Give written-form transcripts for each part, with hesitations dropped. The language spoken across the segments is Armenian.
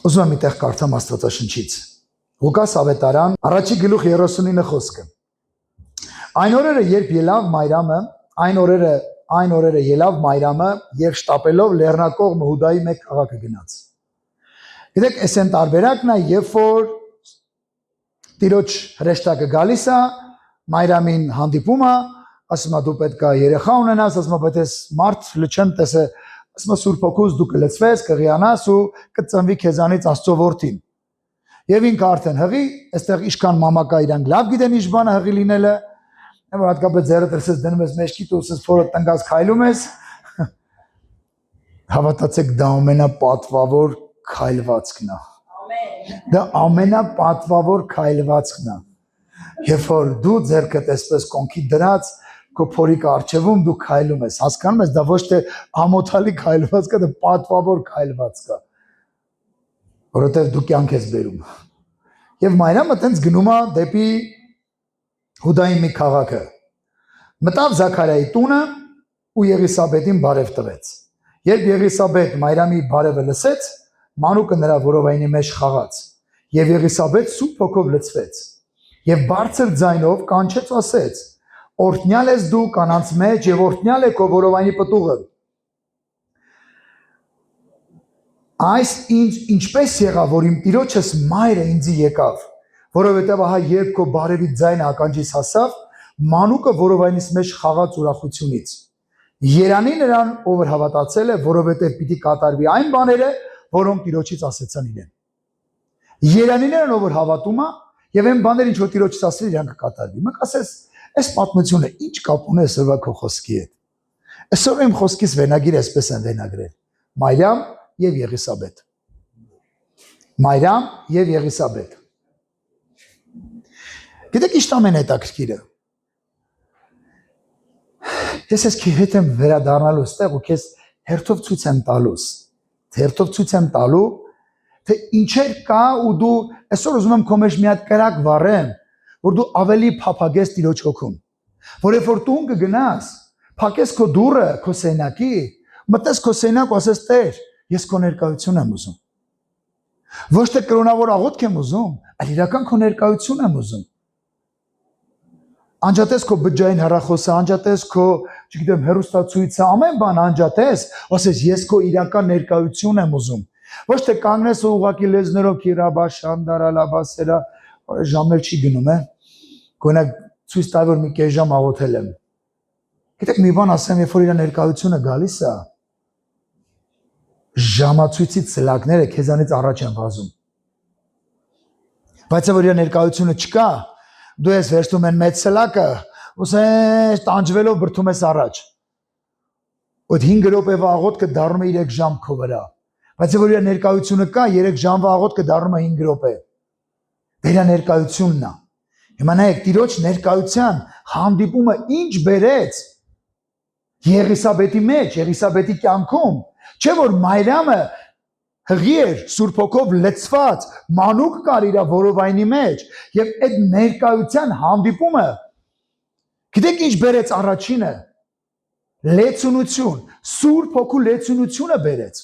Ուզում եմ այդտեղ կարդամ Աստվածաշնչից։ Ղուկաս ավետարան, առաջի գլուխ 39 խոսքը։ Այն օրերը, երբ ելավ Մայրամը, այն օրերը ելավ Մայրամը եւ շտապելով լեռնակողմ Հուդայի մեկ քաղաքը գնաց։ Գիտեք, այս են տարբերակն է, երբ որ Տիրոջ հրեշտակը գալիս է, Մայրամին հանդիպում է, ասում է դու պետք է երեխա ունենաս, ասում է բայց ես մարդ լչեմ տեսը, ասում է Սուրբ Հոգուց դու կլցվես, կղիանաս ու կծնվի քեզանից Աստծո որդին։ Եվ ինքը արդեն հղի, այստեղ իշքան մամակա իրանք լավ գիտեն ինչ բան է հղի լինելը, որ հատկապես ձեռը դրսես դնում ես մեջքիդ ու ասես փորը տնկած քայլում ես։ Հավատացեք, դա ամենապատվավոր քայլվածքն է։ Դա ամենապատվավոր քայլվածքն է։ Երբ որ դու ձեռքդ այսպես կոնքի դրած, քո փորիկը արջևում դու քայլում ես, հասկանում ես, դա ոչ թե ամոթալի քայլվածք է, դա պատվավոր քայլվածք է, որովհետև դու կյանք ես բերում։ Եվ Մայրամը տենց գնում է դեպի Հուդայի մի քաղաքը։ Մտավ Զաքարիայի տունը ու Եղիսաբեթին բարև տվեց։ Երբ Եղիսաբեթ Մայրամի բարևը լսեց, մանուկը նրա որովայնի մեջ խաղաց, եւ Եղիսաբեթ Սուրբ Հոգով լցվեց, եւ բարձր ձայնով կանչեց ու ասեց. Օրհնյալ ես դու կանանց մեջ եւ օրհնյալ է քո որովայնի պտուղը։ Այս ինչպես եղավ, որ իմ տիրոջս մայրը ինձի եկավ, որովհետեւ ահա երբ քո բարևի ձայնը ականջիս հասավ, մանուկը որովայնիս մեջ խաղաց ուրախությունից։ Երանի նրան, ով հավատացել է, որովհետեւ պիտի կատարվի այն բաները, որոնք Տիրոջից ասեցան իրեն։ Երանի նրան, ով հավատում է, եւ այն բաները, ինչ որ Տիրոջից ասել, իրանք կկատարվի։ Մենք ասես, այս պատմությունը ինչ կապ ունի այսօրվա քո խոսքի հետ։ Այսօր իմ խոսքից վերնագիրը այսպես են վերնագրել. Մայրամ եւ Եղիսաբեթ։ Մայրամ եւ Եղիսաբեթ։ Գիտեք ինչ ամենահետաքրքիրը։ Ես ես քեզ հետ եմ վերադառնալու ստեղ ու քեզ հերթով ցույց եմ տալուս։ Հերթով ցույց եմ տալու, թե ինչեր կա ու դու այսօր ուզում եմ քո մեջ մի հատ կրակ վառեմ, որ դու ավելի փափագես Տիրոջ հոգուն։ Որ երբ որ դու կգնաս, փակես քո դուռը, քո սենակի, մտես քո սենակ ու ասես Տեր, ես քո ներկայություն եմ ուզում։ Ոչ թե կրոնավոր աղոթք եմ ուզում, այլ իրական քո ներկայություն եմ ուզում։ Անջատես քո բջջային հեռախոսը, անջատես քո, չգիտեմ, հեռուստացույցը, ամեն բան անջատես, ասես ես քո իրական ներկայություն եմ ուզում։ Ոչ թե կանգնես ու ուղակի լեզներով քիրաբա շանդարալաբասերա, ժամներ չի գնում, է։ Գոնե ցույց տա որ մի կես ժամ աղոթել եմ։ Գիտեք մի բան ասեմ, երբ որ իր ներկայությունը գալիս է, ժամացույցի ծլակները քեզանից առաջ են վազում։ Բայց որ իր ներկայությունը չկա, դու ես վերցնում են մեծ ծլակը, ուսես տանջվելով բրթում ես առաջ։ Այդ 5 րոպեվա աղոթքը դառնում է 3 ժամ քո վրա։ Բայց որ իր ներկայությունը կա, 3 ժամվա աղոթքը դառնում է 5 րոպե։ Դրա ներկայությունն է։ Հիմա նայեք, Տիրոջ ներկայության հանդիպումը ինչ բերեց Եղիսաբեթի մեջ, Եղիսաբեթի կյանքում, չէ՞ որ Մայրամը հղի էր Սուրբ Հոգով լցված, մանուկ կար իր որովայնի մեջ, եւ այդ ներկայության հանդիպումը, գիտեք ինչ բերեց առաջինը, լեցունություն, Սուրբ Հոգու լեցունությունը բերեց։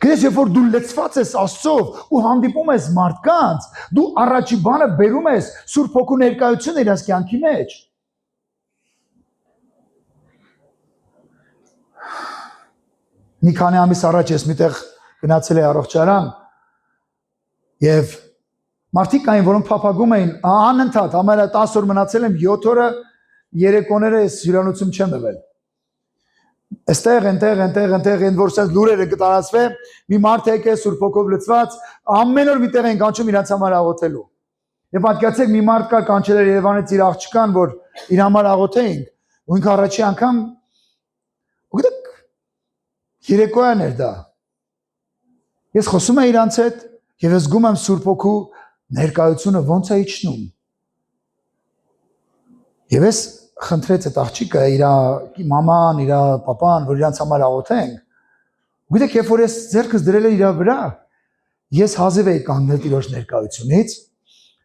Գիտես, երբ որ դու լցված ես Աստծով ու հանդիպում ես մարդկանց, դու առաջի բանը բերում ես Սուրբ Հոգու ներկայությունը իրաց կյանքի մեջ։ Մի քանի ամիս առաջ ես միտեղ գնացել էի առողջարան եւ մարդիկ կային, որոնք փափագում էին, անընդհատ, համարյա 10 օր մնացել եմ, 7 օրը երեկոները ես հյուրանոցում չեմ եղել։ Այստեղ, այնտեղ, այն որ sense լուրերը կտարածվե, մի մարդ եկե Սուրբ Հոգով լցված, ամեն օր միտեղ են կանչում իրանց համար աղոթելու։ Եվ պատկերացեք, մի մարդ կար կանչել էր Երևանից իր աղջկան, որ իր համար աղոթեինք, ու ինքը առաջի անգամ, ու գիտեք, երեկոյան էր դա։ Ես խոսում եմ իրանց հետ եւ ես զգում եմ Սուրբ Հոգու ներկայությունը ոնց է իջնում։ Եվ ես խնդրեց այդ աղջիկը իր մաման, իր papan, որ իրանց համար աղոթենք։ Ու գիտեք, երբ որ ես ձեռքս դրել եմ իր վրա, ես հազիվ էի կանգնել Տիրոջ ներկայությունից։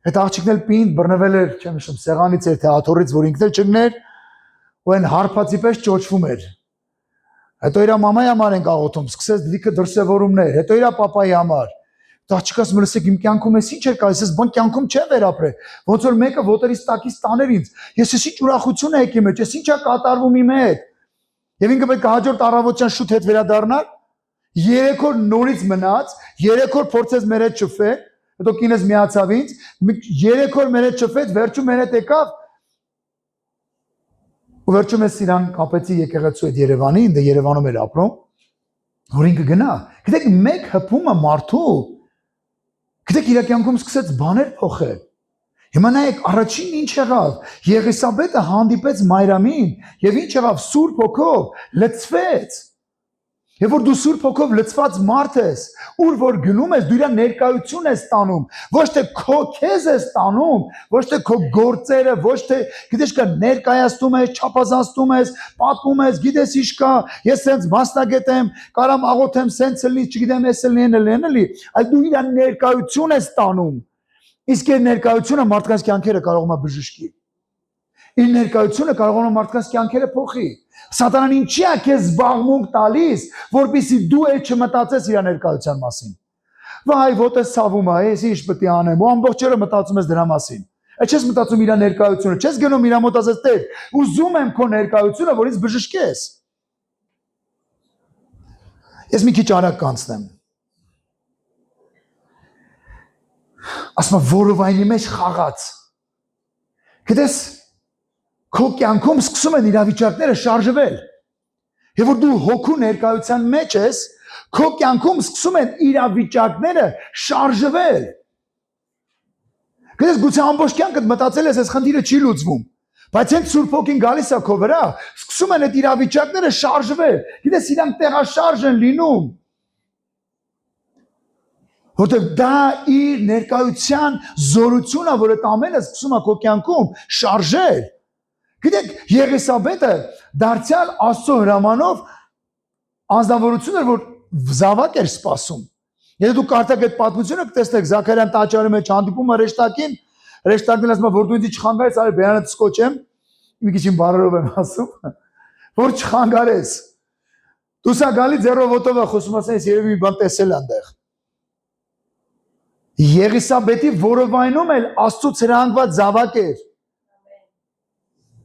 Այդ աղջիկն էլ պինդ բռնվել էր, չեմ հիշում, սեղանից էր թե աթոռից, որ ինքն էլ չգներ, ու այն հարբածի պես ճոճվում էր։ Հետո իր մամայի համար ենք աղոթում, սկսեց լիքը դրսևորումներ, հետո իր papaի համար։ Աղջիկաս մրսեք իմ կյանքում էս ինչ էր կայս, ես բան կյանքում չեմ վերապրել։ Ոնց որ մեկը ոտերից տակից տաներ ինձ։ Ես էս ինչ ուրախություն է եկի մեջ, ես ինչա կատարվում իմ հետ։ Եվ ինքը պետք է հաջորդ առավոտյան շուտ հետ վերադառնալ։ 3 օր նորից մնաց, 3 օր փորձեց մեր հետ շփվել, հետո կինս միացավ ինձ, 3 օր մեր հետ շփվեց, վերջում մեր հետ եկավ։ Ու վերջում ես իրան կապեցի եկեղեցու այդ Երևանի, ինձ Երևանում էր ապրում, որ ինքը գնա։ Գիտեք, մեկ հպումը մարդու, գիտեք, իր կյանքում սկսեց բաներ փոխել։ Հիմա նայեք, առաջին ինչ եղավ, Եղիսաբեթը հանդիպեց Մարիամին, եւ ինչ եղավ, Սուրբ Հոգով լցվեց։ Եվ որ դու Սուրբ Հոգով լցված մարդ ես, ուր որ գնում ես, դու իր ներկայություն ես տանում, ոչ թե քո քեզ ես տանում, ոչ թե քո գործերը, ոչ թե գիտես կա ներկայացնում ես, չափազանցնում ես, պատմում ես, գիտես ինչ կա, ես սենց մասնագետ եմ, կարամ աղոթեմ սենց լինի, չգիտեմ, էս լինի, այլ դու իր ներկայություն ես տանում։ Իսկ այդ ներկայությունը մարդկանց կյանքերը կարող է բժշկի։ Իր ներկայությունը կարող է մարդկանց կյանքերը փոխի։ Սատանան ինչի է քեզ զբաղմունք տալիս, որպեսզի դու էլ չմտածես իր ներկայության մասին։ Վայ, ոտես ցավում է, ես ինչ պետք է անեմ, ու ամբողջ օրը մտածում ես դրա մասին։ Այդ չես մտածում իր ներկայությունը, չես գնում իր մոտ ասես տեր, ուզում եմ քո ներկայությունը, որ ինձ բժշկես։ Ես մի քիչ արագ կանցնեմ։ Ասում որովայնի մեջ խաղաց։ Գիտես, քո կյանքում սկսում են իրավիճակները շարժվել։ Եվ որ դու հոգու ներկայության մեջ ես, քո կյանքում սկսում են իրավիճակները շարժվել։ Գիտես, գուցե ամբողջ կյանքդ մտածել ես, այս խնդիրը չի լուծվում, բայց հենց Սուրբ Հոգին գալիս է քո վրա, սկսում են այդ իրավիճակները շարժվել։ Գիտես, իրանք տեղաշարժ են լինում։ Որտեղ դա իր ներկայության զորությունը, որ այդ ամենը սկսում է քո կյանքում շարժել։ Գիտեք, Եղիսաբեթը դարձյալ Աստծո հրամանով անձնավորություն էր, որ զավակ էր սպասում։ Եթե դու կարդաք այդ պատմությունը, կտեսնեք Զաքարյան տաճարի մեջ հանդիպում է հրեշտակին ասում է, որ դու ինձ չխանգարես, արի բերանը դսկոչեմ, մի քիչ բարերով եմ ասում, որ չխանգարես։ Դու սա գալի ձեռով ոտով է խոսում, ասես ես երևի մի բան տեսել այնտեղ։ Եղիսաբեթի որովայնում էլ Աստծուց հրանգված զավակ էր։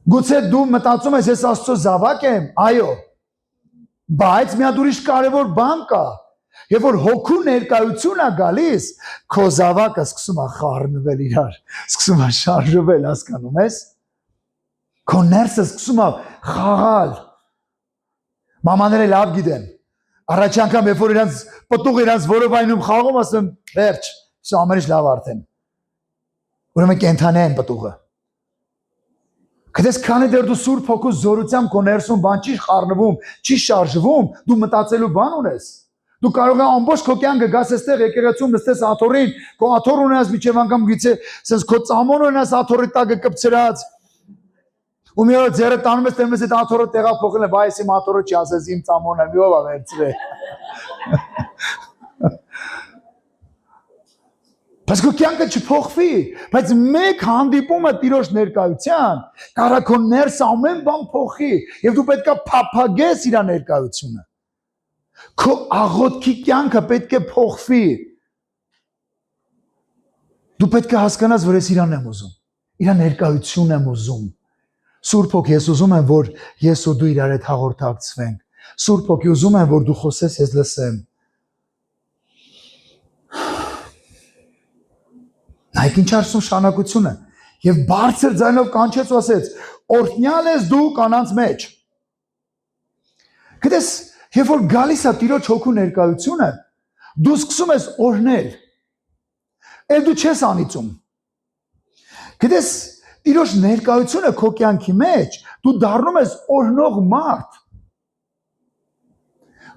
Գուցե դու մտածում ես, ես Աստծո զավակ եմ, այո, բայց մի հատ ուրիշ կարևոր բան կա, եւ որ հոգու ներկայություն է գալիս, քո զավակը սկսում է խառնվել իրար, սկսում է շարժվել, հասկանում ես։ Քո ներսը սկսում է խաղալ։ Մամաները լավ գիտեն։ Առաջ անգամ երբ որ իրանց պտուղ իրանց որովայնում խաղում, ասում վերջ, սա ամեն ինչ լավ արդեն։ Ուրեմն կենթանի են պտուղը։ Գիտես, քանի դեռ դու Սուրբ Հոգու զորությամբ քո ներսում բան չի խառնվում, չի շարժվում, դու մտածելու բան ունես։ Դու կարող ես ամբողջ քո կյանքը գաս այստեղ եկեղեցում նստես աթոռին, քո աթոռ ունես միջև անգամ գիցե, ասես քո ծամոն ունես աթոռի տակը կպցրած։ Ու մի օր ձերը տանում ես տեմես այդ աթոռը տեղափոխել է, բայ ես իմ աթոռը չի ասես իմ ծամոնը, մի ով է վերցրել։ Բայց քո կյանքը չփոխվի, բայց մեկ հանդիպումը Տիրոջ ներկայության, կարա քո ներսը ամեն բան փոխի, եւ դու պետքա փափագես իր ներկայությունը։ Քո աղոթքի կյանքը պետք է փոխվի։ Դու պետք է հասկանաս, որ ես իրան եմ ուզում, իր ներկայությունն եմ ուզում։ Սուրբ Հոգի, ես ուզում եմ, որ ես ու դու իրար հետ հաղորդակցվենք։ Սուրբ Հոգի, ուզում եմ, որ դու խոսես, ես լսեմ։ Նայեք ինչ արսում շանակությունը եւ բարձր ձայնով կանչեց ու ասեց. «Օրհնյալ ես դու կանանց մեջ»։ Գիտես, երբ որ գալիս է Տիրոջ հոգու ներկայությունը, դու սկսում ես օրհնել։ Էլ դու չես անիծում։ Գիտես, Տիրոջ ներկայությունը քո կյանքի մեջ, դու դառնում ես օրհնող մարդ։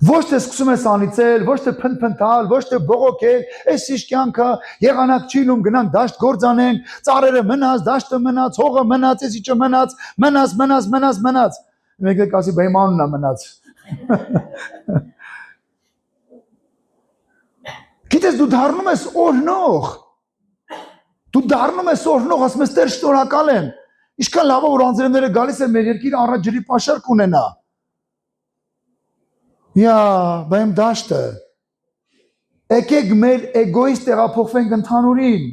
Ոչ թե սկսում ես անիծել, ոչ թե փնփնթալ, ոչ թե բողոքել, այս ինչ կյանքը, եղանակ չի լում, գնանք դաշտ գործ անենք, ծառերը մնաց, դաշտը մնաց, հողը մնաց, այս ինչը մնաց։ Մեկը կասի բեյմանունն է մնաց։ Գիտես, դու դառնում ես օրհնող։ Դու դառնում ես օրհնող, ասում ես Տեր շնորհակալ եմ։ Ինչքան լավ է որ անձրևները գալիս են մեր երկիրը առանց ջրի պաշար կունենա։ Բայմ դաշտը, Եկեք մեր էգոից տեղափոխվենք ընդհանուրին։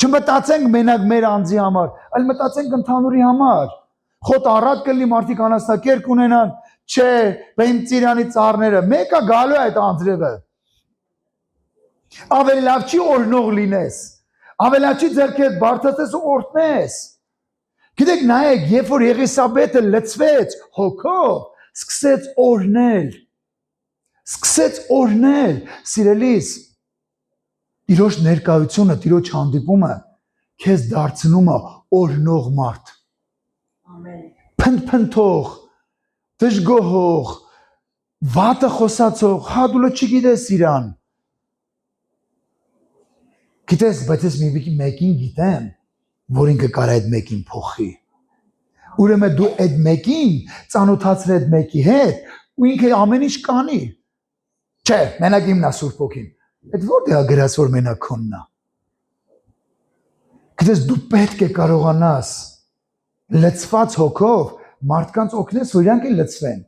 Չմտածենք մենակ մեր անձի համար, այլ մտածենք ընդհանուրի համար։ Խոտ առատ կլինի մարդիկ անաստակերկ ունենան, չէ, բա իմ ծիրանի ծառները, մեկը գալու է այդ անձրևը։ Ավելի լավ չի օրհնող լինես, ավելի լավ չի ձեռքի հետ բարձրացես ու օրհնես։ Գիտեք, նայեք, երբ որ Եղիսաբեթը լցվեց հոգով, սկսեց օրհնել, սիրելիս, Տիրոջ ներկայությունը, Տիրոջ հանդիպումը քեզ դարձնում է օրհնող մարդ։ Ամեն։ Փնփնթող, դժգոհող, վատը խոսացող, հա դու չգիտես իրան։ Գիտես, բայց ես մեկին գիտեմ, որ ինքը կարա այդ մեկին փոխի։ Ուրեմն դու այդ մեկին ծանոթացրել այդ մեկի հետ, ու ինքը ամեն ինչ կանի։ Չէ, մենակ իմն է Սուրբ Հոգին։ Այդ որտեղ է գրած, որ մենակ քոնն է։ Գիտես, դու պետք է կարողանաս լցված հոգով մարդկանց օգնես, որ իրանք լցվեն։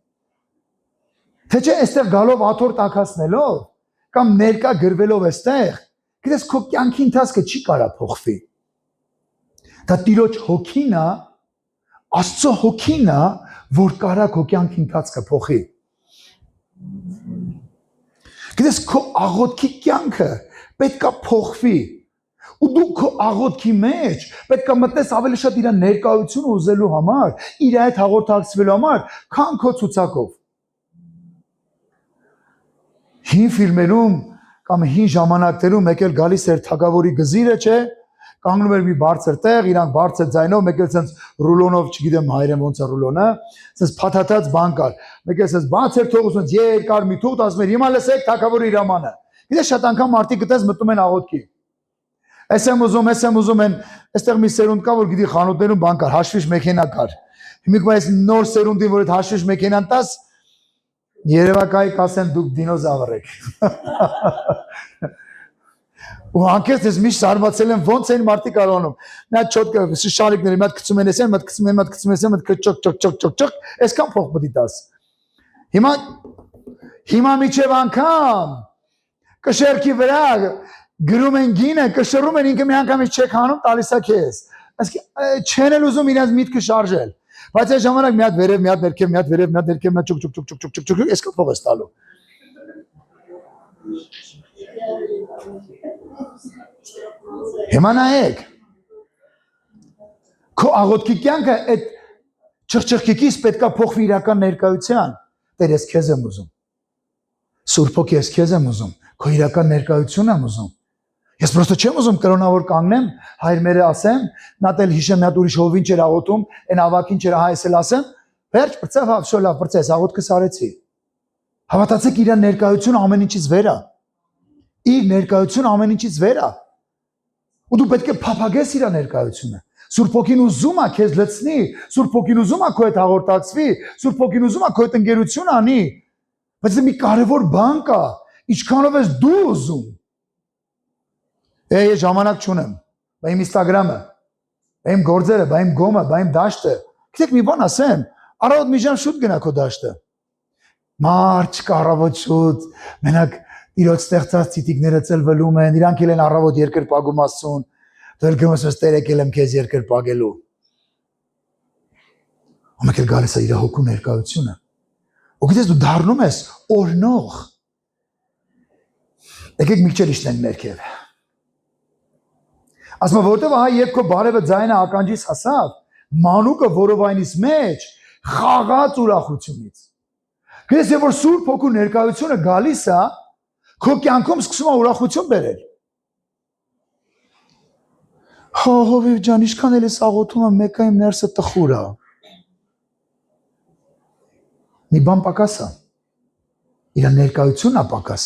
Թե չէ, այստեղ գալով աթոռ տաքացնելով կամ ներկա գրվելով այստեղ, գիտես, քո կյանքի ընթացքը չի կարա փոխվի։ Դա Տիրոջ հոգին է, Աստծո հոգին է, որ կարա քո կյանքի ընթացքը փոխի։ Գիտես, քո աղոթքի կյանքը պետք է փոխվի։ Ու դու քո աղոթքի մեջ պետք է մտնես ավելի շատ իր ներկայությունը ուզելու համար, իր հետ հաղորդակցվելու համար, քան քո ցուցակով։ Հին ֆիլմերում կամ հին ժամանակներում մեկ էլ գալիս էր թագավորի գզիրը, չէ՞, կանգնում էր մի բարձր տեղ, իրանք բարձր ձայնով, մեկ էլ sense ռուլոնով, չգիտեմ հայերեն ոնց է ռուլոնը, sense փաթաթած բան կար։ Մեկ էլ sense բացեր թողում, sense երկար մի թուղթ, ասում էր հիմա լսեք թագավորի հրամանը։ Գիտես, շատ անգամ մարդիկ գտես մտնում են աղոթքի։ Ես եմ ուզում են, այստեղ մի սերունդ կա, որ գիտի խանութներում բան կար, հաշվիչ մեքենա կար։ Հիմա այս նոր սերունդին, որ այդ հաշվիչ մեքենան տաս, Երևակայի կասեն դուք դինոզավր եք։ Ու անկեղծ ես միշտ զարմացել եմ ոնց են մարդիկ կարողանում։ Նա չոտ շարիկները մի հատ գցում են էսեն, մի հատ գցում են, մի հատ գցում են, մի հատ ճոկ, այսքան փող պետք է տաս։ Հիմա միջև անգամ կշերքի վրա գրում են գինը, կշռում են, ինքը մի անգամից չեք հանում, տալիս է քեզ։ Այսինքն չեն էլ ուզում իրենց միտքը շարժել։ Բայց այս ժամանակ մի հատ վերև, մի հատ ներքև, մի հատ վերև, մի հատ ներքև, մի հատ ճուկ, այսքան փող ես տալու։ Հիմա նայեք, քո աղոթքի կյանքը այդ չղջղիկից պետք է փոխվի իրական ներկայության։ Տեր, ես քեզ եմ ուզում։ Սուրբ Հոգի, ես քեզ եմ ուզում, քո իրական ներկայությունն եմ ուզում։ Ես պրոստը չեմ ուզում կրոնավոր կանգնեմ, հայր մերը ասեմ, նա դել հիշեմ մի հատ ուրիշ հովին չեր աղոթում, այն ավակին չեր հայսել ասեմ, վերջ բրծավ հավ, շո լավ բրծես, աղոթքս արեցի։ Հավատացեք իր ներկայությունը ամեն ինչից վեր է։ Իր ներկայությունը ամեն ինչից վեր է։ Ու դու պետք է փափագես իր ներկայությունը։ Սուրբ Հոգին ուզում է քեզ լցնի, Սուրբ Հոգին ուզում է քո հետ հաղորդակցվի, Սուրբ Հոգին ուզում է քո հետ ընկերություն անի։ Բայց դա մի կարևոր բան կա, ինչքանով ես դու ուզում։ Ես ժամանակ չունեմ, բա իմ Instagram-ը, բա իմ գործերը, բա իմ գոմը, բա իմ դաշտը։ Գիտեք մի բան ասեմ, առավոտ մի ժամ շուտ գնա քո դաշտը։ Մարդ չկա առավոտ շուտ, մենակ իրոց ստեղծած ցիտիկները ծլվելում են, իրանք էլ են առավոտ երկրպագում ասում, դու էլ գնում ես Տեր եկել եմ քեզ երկրպագելու։ Ու մեկ էլ գալիս է իր հոգու ներկայությունը։ Ու գիտես դու դառնում ես օրհնող։ Եկեք մի քիչ իշտենք ներքև։ Ասում որտեվ ահա երբ քո բարևը ձայնը ականջից հասավ, մանուկը որովայնից մեջ խաղաց ուրախությունից։ Գիտես, երբ որ Սուրբ Հոգու ներկայությունը գալիս է, քո կյանքում սկսում է ուրախություն բերել։ Հովիվ ջան, ինչքան էլ ես աղոթում եմ, մեկը իմ ներսը տխուր է։ Մի բան պակաս է։ Իր ներկայությունն է պակաս։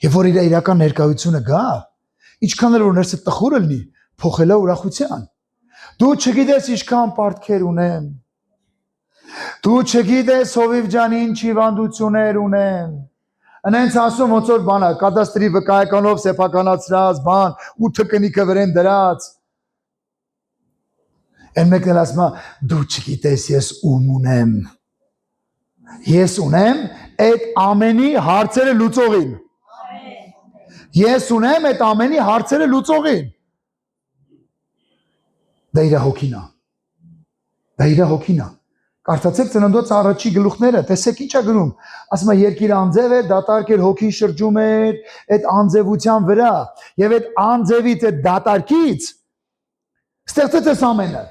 Երբ որ իր իրական ներկայությունը գա, ինչքան էլ որ ներսը տխուր լինի, փոխելա ուրախության։ Դու չգիտես ինչքան պարտքեր ունեմ։ Դու չգիտես հովիվ ջան ինչ հիվանդություններ ունեմ։ Անենց ասում ոնց որ բանա, կադաստրի վկայականով սեփականացրած բան, 8 կնիկը վրեն դրած։ Են մեկն էլ ասում է, դու չգիտես ես ում ունեմ։ Ես ունեմ այդ ամենի հարցերը լուծողին։ Ես ունեմ այդ ամենի հարցերը լուծողին։ Դա իր հոգին է։ Դա իր հոգին է։ Կարդացեք ծննդոց առաջի գլուխները, տեսեք ինչ է գրում։ Ասում է երկիր անձև էր, դատարկ էր, հոգին շրջում էր այդ անձևության վրա, եւ այդ անձևից, այդ դատարկից ստեղծեց այս ամենը։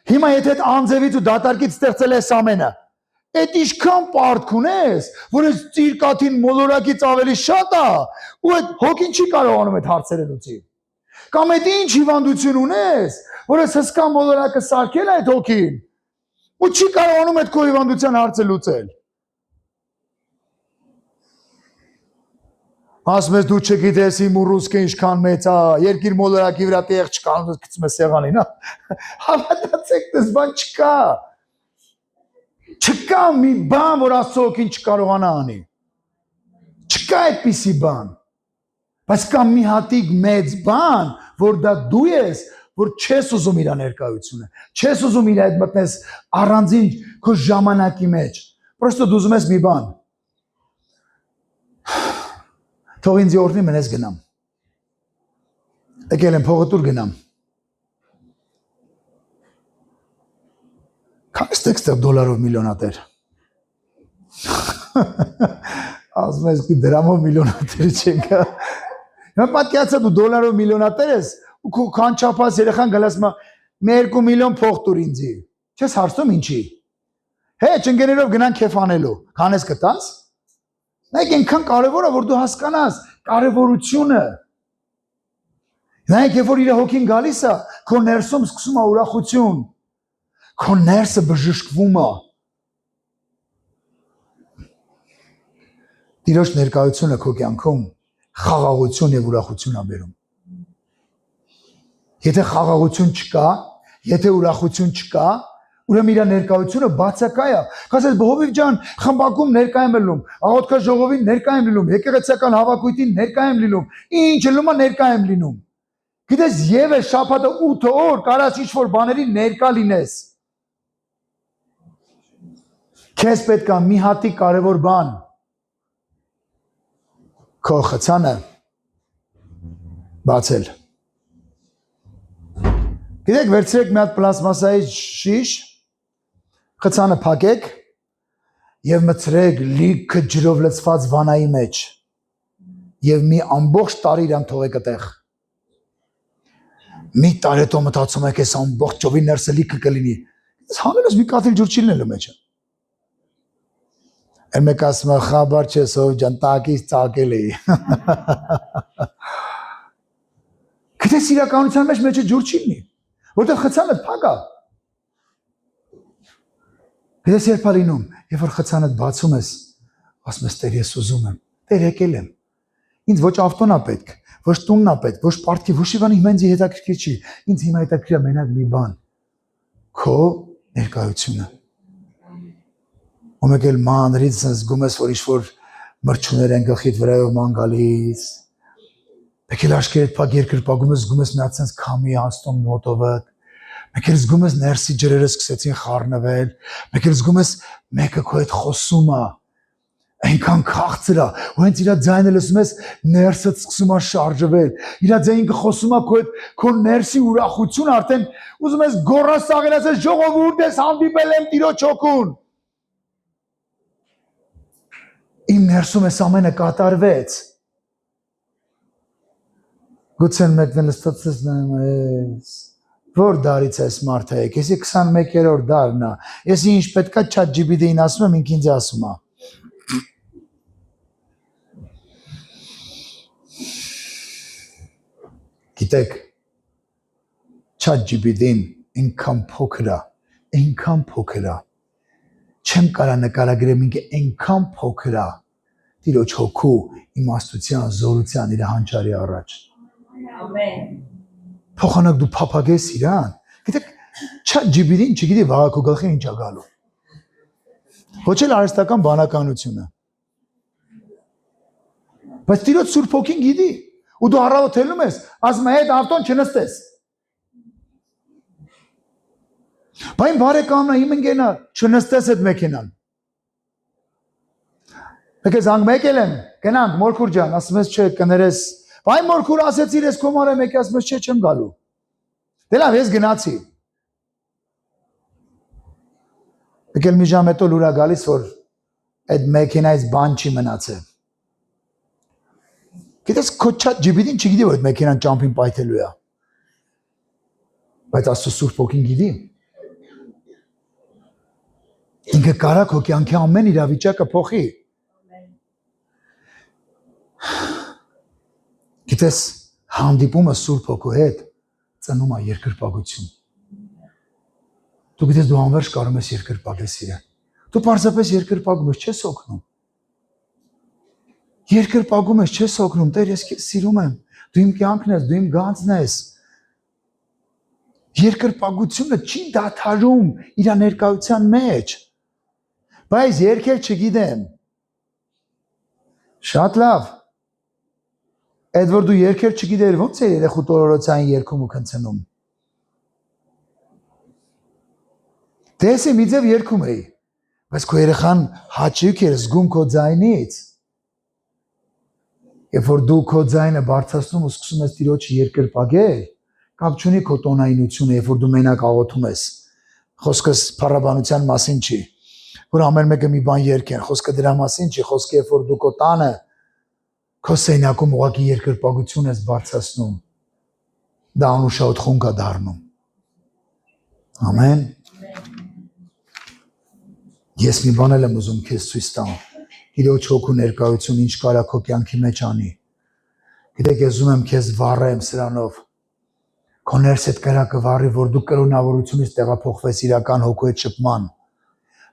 Հիմա եթե այդ անձևից ու դատարկից ստեղծել ես ամենը, այդ ինչքան պարտք ունես, որ այս ծիրկաթին մոլորակից ավելի շատ է, ու այդ հոգին չի կարողանում այդ հարցերը լուծի։ Կամ այդ ինչ հիվանդություն ունես, որ այս հսկա մոլորակը սարքել է այդ հոգին, ու չի կարողանում այդ քո հիվանդության հարցը լուծել։ Ասում ես դու չգիտես իմ ուռուսկը ինչքան մեծ է, երկիր մոլորակի վրա տեղ չկա, գցում ես սեղանին, հա։ Հավատացեք, դες բան չկա։ Չկա մի բան, որ Աստծո հոգին չկարողանա անի։ Չկա այդպիսի բան։ Բայց կա մի հատիկ մեծ բան, որ դա դու ես, որ չես ուզում իր ներկայությունը, չես ուզում իր այդ մտնես առանձին քո ժամանակի մեջ։ Պրոստո դու ուզում ես մի բան։ Թող ինձ օրհնի մենես գնամ։ Եկել եմ փողոտուր գնամ։ Քանս տեքստեր դոլարով միլիոնատեր։ Ասում ես କି դրամով միլիոնատեր չենք։ Նա պատկերացա դու դոլարով միլիոնատեր ես ու քո քանչափած երեխան գալիս մա 2 միլիոն փող տուր ինձի։ Չես հարցնում ինչի։ Հե, չընկերներով գնան քեֆ անելու։ Քանես կտաս։ Նայեք այնքան կարևոր է որ դու հասկանաս կարևորությունը։ Նայեք երբ որ իր հոգին գալիս է, քո ներսում սկսում է ուրախություն։ Քո ներսը բժշկվում է։ Տիրոջ ներկայությունը քո կյանքում խաղաղություն եւ ուրախություն է բերում։ Եթե խաղաղություն չկա, եթե ուրախություն չկա, ուրեմն իր ներկայությունը բացակայ է։ Կասես Բոհովիվ ջան, խմբակում ներկայ եմ լինում, աղոթքա ժողովին ներկայ եմ լինում, եկեղեցական հավաքույթին ներկայ եմ լինում, ինչ լումա ներկայ եմ լինում։ Գիտես, եւս շաբաթը 8 օր կարաս ինչ-որ բաների ներկա լինես։ Քեզ պետք է մի հատի կարևոր բան։ Քո խցանը բացել։ Գիտեք, վերցրեք մի հատ պլաստմասայի շիշ, խցանը փակեք եւ մցրեք լիքը ջրով լցված վանայի մեջ եւ մի ամբողջ տարի իրան թողեք այդտեղ։ Մի տարի հետո մտածում եք այս ամբողջ ճովի ներսը լիքը կլինի։ Հանելս մի կաթիլ ջուր չի լինելու մեջը։ Մեկ ասում է խաբար չես ով ջան, տակից ծակել էի։ Գիտես իրականության մեջ մեջը ջուր չի լինի, որտեղ խցանը փակ է։ Գիտես երբ է լինում, երբ որ խցանդ բացում ես, ասում ես Տեր ես ուզում եմ, Տեր եկել եմ։ Ինձ ոչ ավտոն է պետք, ոչ տունն է պետք, ոչ պարտքի, ոչ իվանի հիմա ինձ հետաքրքիր չի։ Ինձ հիմա հետաքրքիր է մենակ մի բան։ Քո ներկայությունը։ Ու մեկ էլ մանրից զգում ես, որ ինչ-որ մրջուներ են գլխիդ վրայով ման գալիս։ Մեկ էլ աչքերդ փակ երկրպագում ես, զգում ես մի հատ sense քամի անցնում մոտովը։ Մեկ էլ զգում ես ներսի ջրերը սկսեցին խառնվել, մեկ էլ զգում ես մեկը քո հետ խոսում է, այնքան քաղցր է, ու հենց իր ձայնը լսում ես ներսդ սկսում է շարժվել, իր ձայնը խոսում է քո հետ, քո ներսի ուրախությունը արդեն ուզում ես գոռաս աղելացես ժողովուրդ ես հանդիպել եմ Տիրոջ հոգուն։ Իմ ներսում այս ամենը կատարվեց։ Գուցե մեկն լստացես նայում ես։ Որ դարից ես մարդ է, եսի 21-րդ դարն է, եսի ինչ պետքա ChatGPT-ին ասում եմ, ինք ինձ ասում է։ Գիտեք, ChatGPT-ին ինքան փոքր է, չեմ կարա նկարագրեմ ինքը ինքան փոքր է, Տիրոջ հոգու իմաստության, զորության իր հանճարի առաջ։ Ամեն։ Փոխանակ դու փափագես իրան։ Գիտեք, ChatGPT-ին չգիտի վաղ քո գլխին ինչ է գալու։ Ոչ էլ արհեստական բանականությունը։ Բայց Տիրոջ Սուրբ Հոգին գիտի։ Ու դու առավոտելում ես, ասում է այդ ավտոն չնստես։ Բայց բարեկամն է, իմ ընկերն է, չնստես այդ մեքենան։ Եկես անգ մեկ եմ, գնանք մորքուր ջան, ասում ես չէ, կներես։ Բայ մորքուր ասեցիր, ես քո մարը մեկ ասում ես չէ, չեմ գալու։ Դե լավ, ես գնացի։ Եկել մի ժամ հետո լուր է գալիս, որ այդ մեքենայից բան չի մնացել։ Գիտես քո chat GPT-ն չգիտի, որ այդ մեքենան ճամփին պայթելու է։ Բայց Աստծո Սուրբ Ոգին գիտի։ Ինքը կարա քո կյանքի ամեն իրավիճակը փոխի։ Գիտես, հանդիպումը Սուրբ Հոգու հետ ծնում է երկրպագություն։ Դու գիտես դու անverջ կարող ես երկրպագես իրեն։ Դու պարզապես երկրպագում ես, չես օգնում։ Երկրպագում ես, չես օգնում, Տեր, ես քեզ սիրում եմ։ Դու իմ կյանքն ես, դու իմ գանձն ես։ Երկրպագությունը չի դադարում իր ներկայության մեջ։ Բայց երկել չգիտեմ։ Շատ լավ։ Այդ որ դու երկել չգիտեր, ո՞նց է երեխու տորորոցային երգում ու քնցնում։ Դեսի մի ձև երգում էի, բայց քո երեխան հաճույք էր զգում քո ձայնից։ Երբ որ դու քո ձայնը բարձրացնում ու սկսում ես Տիրոջը երկրպագել, կապ չունի քո տոնայնությունը, երբ որ դու մենակ աղոթում ես։ Խոսքս փառաբանության մասին չի, որ ամեն մեկը մի բան երգեն, խոսքը դրա մասին չի, խոսքը երբ որ դու քո տանը քո սենյակում ուղղակի երկրպագություն ես բարձրացնում, դա անուշահոտ խունկ է դառնում։ Ամեն։ Ես մի բան եմ ուզում քեզ ցույց տամ։ Տիրոջ հոգու ներկայություն ինչ կարա քո կյանքի մեջ անի։ Գիտեք, ես ուզում եմ քեզ վառեմ սրանով։ Քո ներսդ կրակը վառի, որ դու կրոնավորությունից տեղափոխվես իրական հոգու հետ շփման։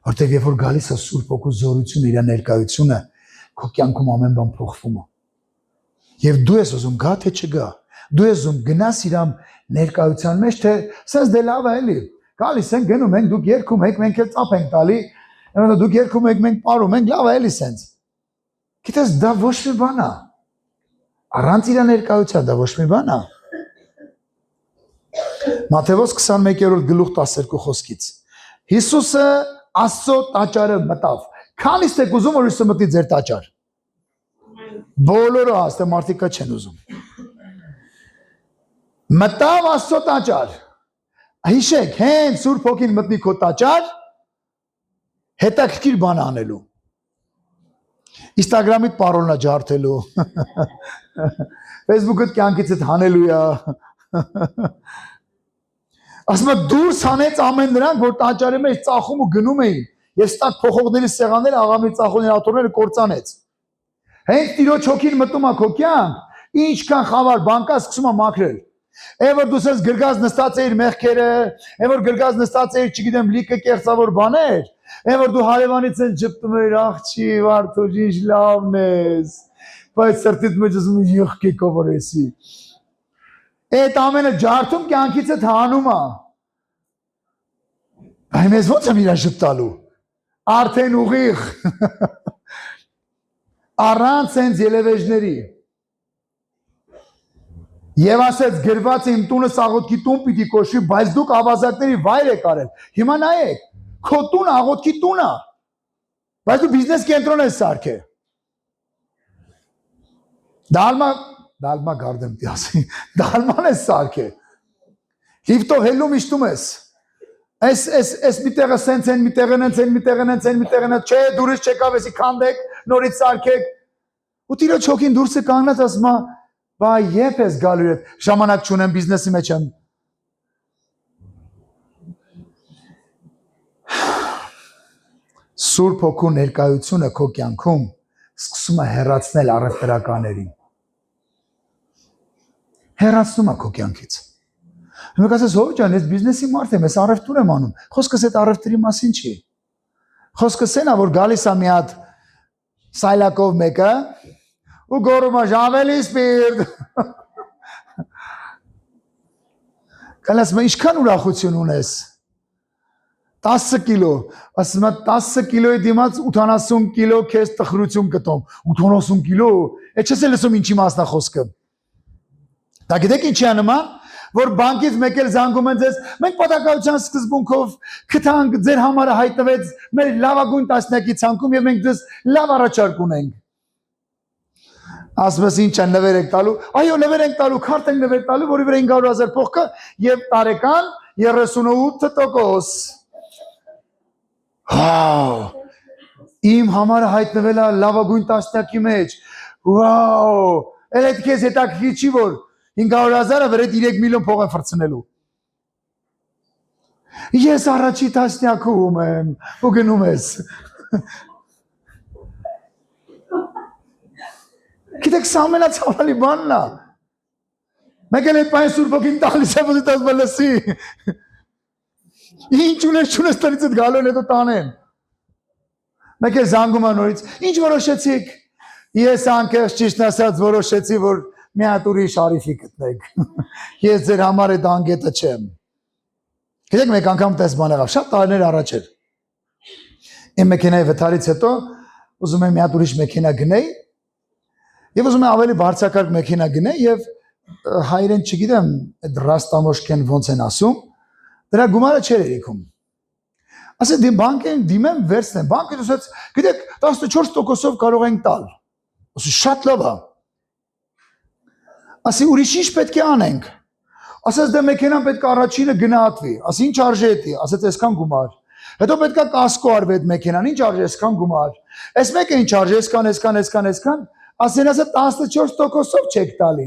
Որտեղ երբ որ գալիս է Սուրբ Հոգու զորությունը, իր ներկայությունը, քո կյանքում ամեն բան փոխվում է։ Եվ դու ես ուզում գա թե չգա։ Դու ես ուզում գնաս իր ներկայության մեջ, թե սենց դե լավ է էլի։ Գալիս են գնում ենք, դուք երգում եք, մենք էլ ծափ ենք տալի։ Դուք երգում եք, մենք պարում ենք, լավ է էլի սենց։ Գիտես, դա ոչ մի բան է։ Առանց իր ներկայության դա ոչ մի բան է։ Մատթեոս 21-րդ գլուխ 12 խոսքից։ Հիսուսը Աստծո տաճարը մտավ։ Քանիստ եք ուզում, որ Հիսուսը մտնի ձեր տաճար։ Բոլորը աստե մարդիկը չեն ուզում։ Մտավ Աստծո տաճար։ Հիշեք, հենց Սուրբ Հոգին մտնի քո տաճար, հետաքրքիր բան անելու։ Instagram-ից պարոլնա ջարդելու։ Facebook-ից կյանքից հանելու է։ Ասում եմ դուրս հանեց ամեն նրանք, որ տաճարի մեջ ծախում ու գնում էին, եւ ստակ փոխողների սեղանները, աղամի ծախողների աթոռները կործանեց։ Հենց Տիրոջ հոգին մտնում է քո կյանք, ինչքան խավար բանկա սկսում է մաքրել։ Եվ որ դու ես գրգած նստած էիր մեղքերը, եւ որ գրգած նստած էիր, չգիտեմ, լիքը կերծավոր բաներ, եւ որ դու հարևանից են ճպտում էիր, աղջի, վարդո, ինչ լավն ես, բայց սրտիդ մեջ ասում ես եղքի կովորեսի։ Այդ ամենը ջարդում կյանքից է հանում է։ Բայց մեզ ո՞նց եմ իրան շփտալու։ Արդեն ուղիղ։ Առանց հենց ելևեջների։ Եվ ասեց գրված իմ տունը աղոթքի տուն պիտի կոչվի, բայց դուք ավազակների վայր եք արել։ Հիմա նայեք, քո տունը աղոթքի տուն է։ Բայց դու բիզնես կենտրոն ես սարքել։ Դալմա գարդեմ դիասի։ Դալման ես սարքել։ Լիֆտով հելում իշտում ես։ Այս մի տեղը սենց են, մի տեղն են, մի տեղն են, մի տեղն են, չէ, դուրս չեկավ, էսի քանդեք, նորից սարքեք։ Ու Տիրոջ հոգին դուրս է կանգնած ասում է, բա երբ ես գալու հետ, ժամանակ չունեմ, բիզնեսի մեջ եմ։ Սուրբ Հոգու ներկայությունը քո կյանքում սկսում է հեռացնել առևտրականներին։ Հեռացնում է քո կյանքից։ Մեկ ասես, հո ջան, ես բիզնեսի մարդ եմ, ես առևտուր եմ անում։ Խոսքս այդ առևտրի մասին չի։ Խոսքս այն է, որ գալիս է մի հատ սայլակով մեկը ու գոռում է «Ավելի սպիրտ»։ Գալիս մա ինչքան ուրախություն ունես։ 10 կիլո, ասում եմ 10 կիլոյի դիմաց 80 կիլո քեզ տխրություն կտամ։ 80 կիլո, այդ չես լսում ինչի մասն է խոսքը։ Դա գիտեք ինչի է նման, որ բանկից մեկ էլ զանգում են ձեզ, մենք պատակարության սկզբունքով քթանք ձեր համարը հայտնվեց մեր լավագույն տասնյակի ցանկում եւ մենք ձեզ լավ առաջարկ ունենք։ Ասում ես ինչ են նվեր եք տալու, այո նվեր ենք տալու, քարտ ենք նվեր տալու, որի վրա 500,000 փող կա եւ տարեկան 38%։ Վաու։ Իմ համարը հայտնվել է լավագույն տասնյակի մեջ։ Վաու։ Էլ այդ քեզ հետաքրքիր չի որ 500,000-ը վրա 3 միլիոն փող են ֆրցնելու։ Ես առաջի տասնյակում եմ, ու գնում ես։ Գիտեք, սա ամենացավալի բանն է։ Մեկ էլ այդ պայն Սուրբ Հոգին տալիս է, որ դες լսի։ Ինչ ունես տնից այդ գալու են հետո տանեն։ Մեկ էլ զանգում է նորից, ինչ որոշեցիք։ Ես անկեղծ ճիշտ ասած որոշեցի, որ մի հատ ուրիշ արիֆի գտնեք։ Ես ձեր համար այդ անգետը չեմ։ Գիտեք, մեկ անգամ տես բան եղավ, շատ տարիներ առաջ էր։ Իմ մեքենայի վթարից հետո ուզում եմ մի հատ ուրիշ մեքենա գնեի։ Եվ ուզում եմ ավելի բարձրակարգ մեքենա գնեի եւ հայերեն չգիտեմ, այդ ռաստամոշկեն ոնց են ասում, դրա գումարը չէր երիքում։ Ասա դի բանկեն դիմեմ վերցնեմ, բանկը ասաց, գիտեք, 14%-ով կարող ենք տալ։ Ասա շատ լավ է։ Ասի ուրիշ ինչ պետք է անենք։ Ասաց դե մեքենան պետք է առաջինը գնահատվի։ Ասի ինչ արժե է, ասաց այսքան գումար։ Հետո պետք է կասկո արվի այդ մեքենան, ինչ արժե այսքան գումար։ Այս մեկը ինչ արժե, այսքան։ Ասեն ասա 14%-ով չեք տալի։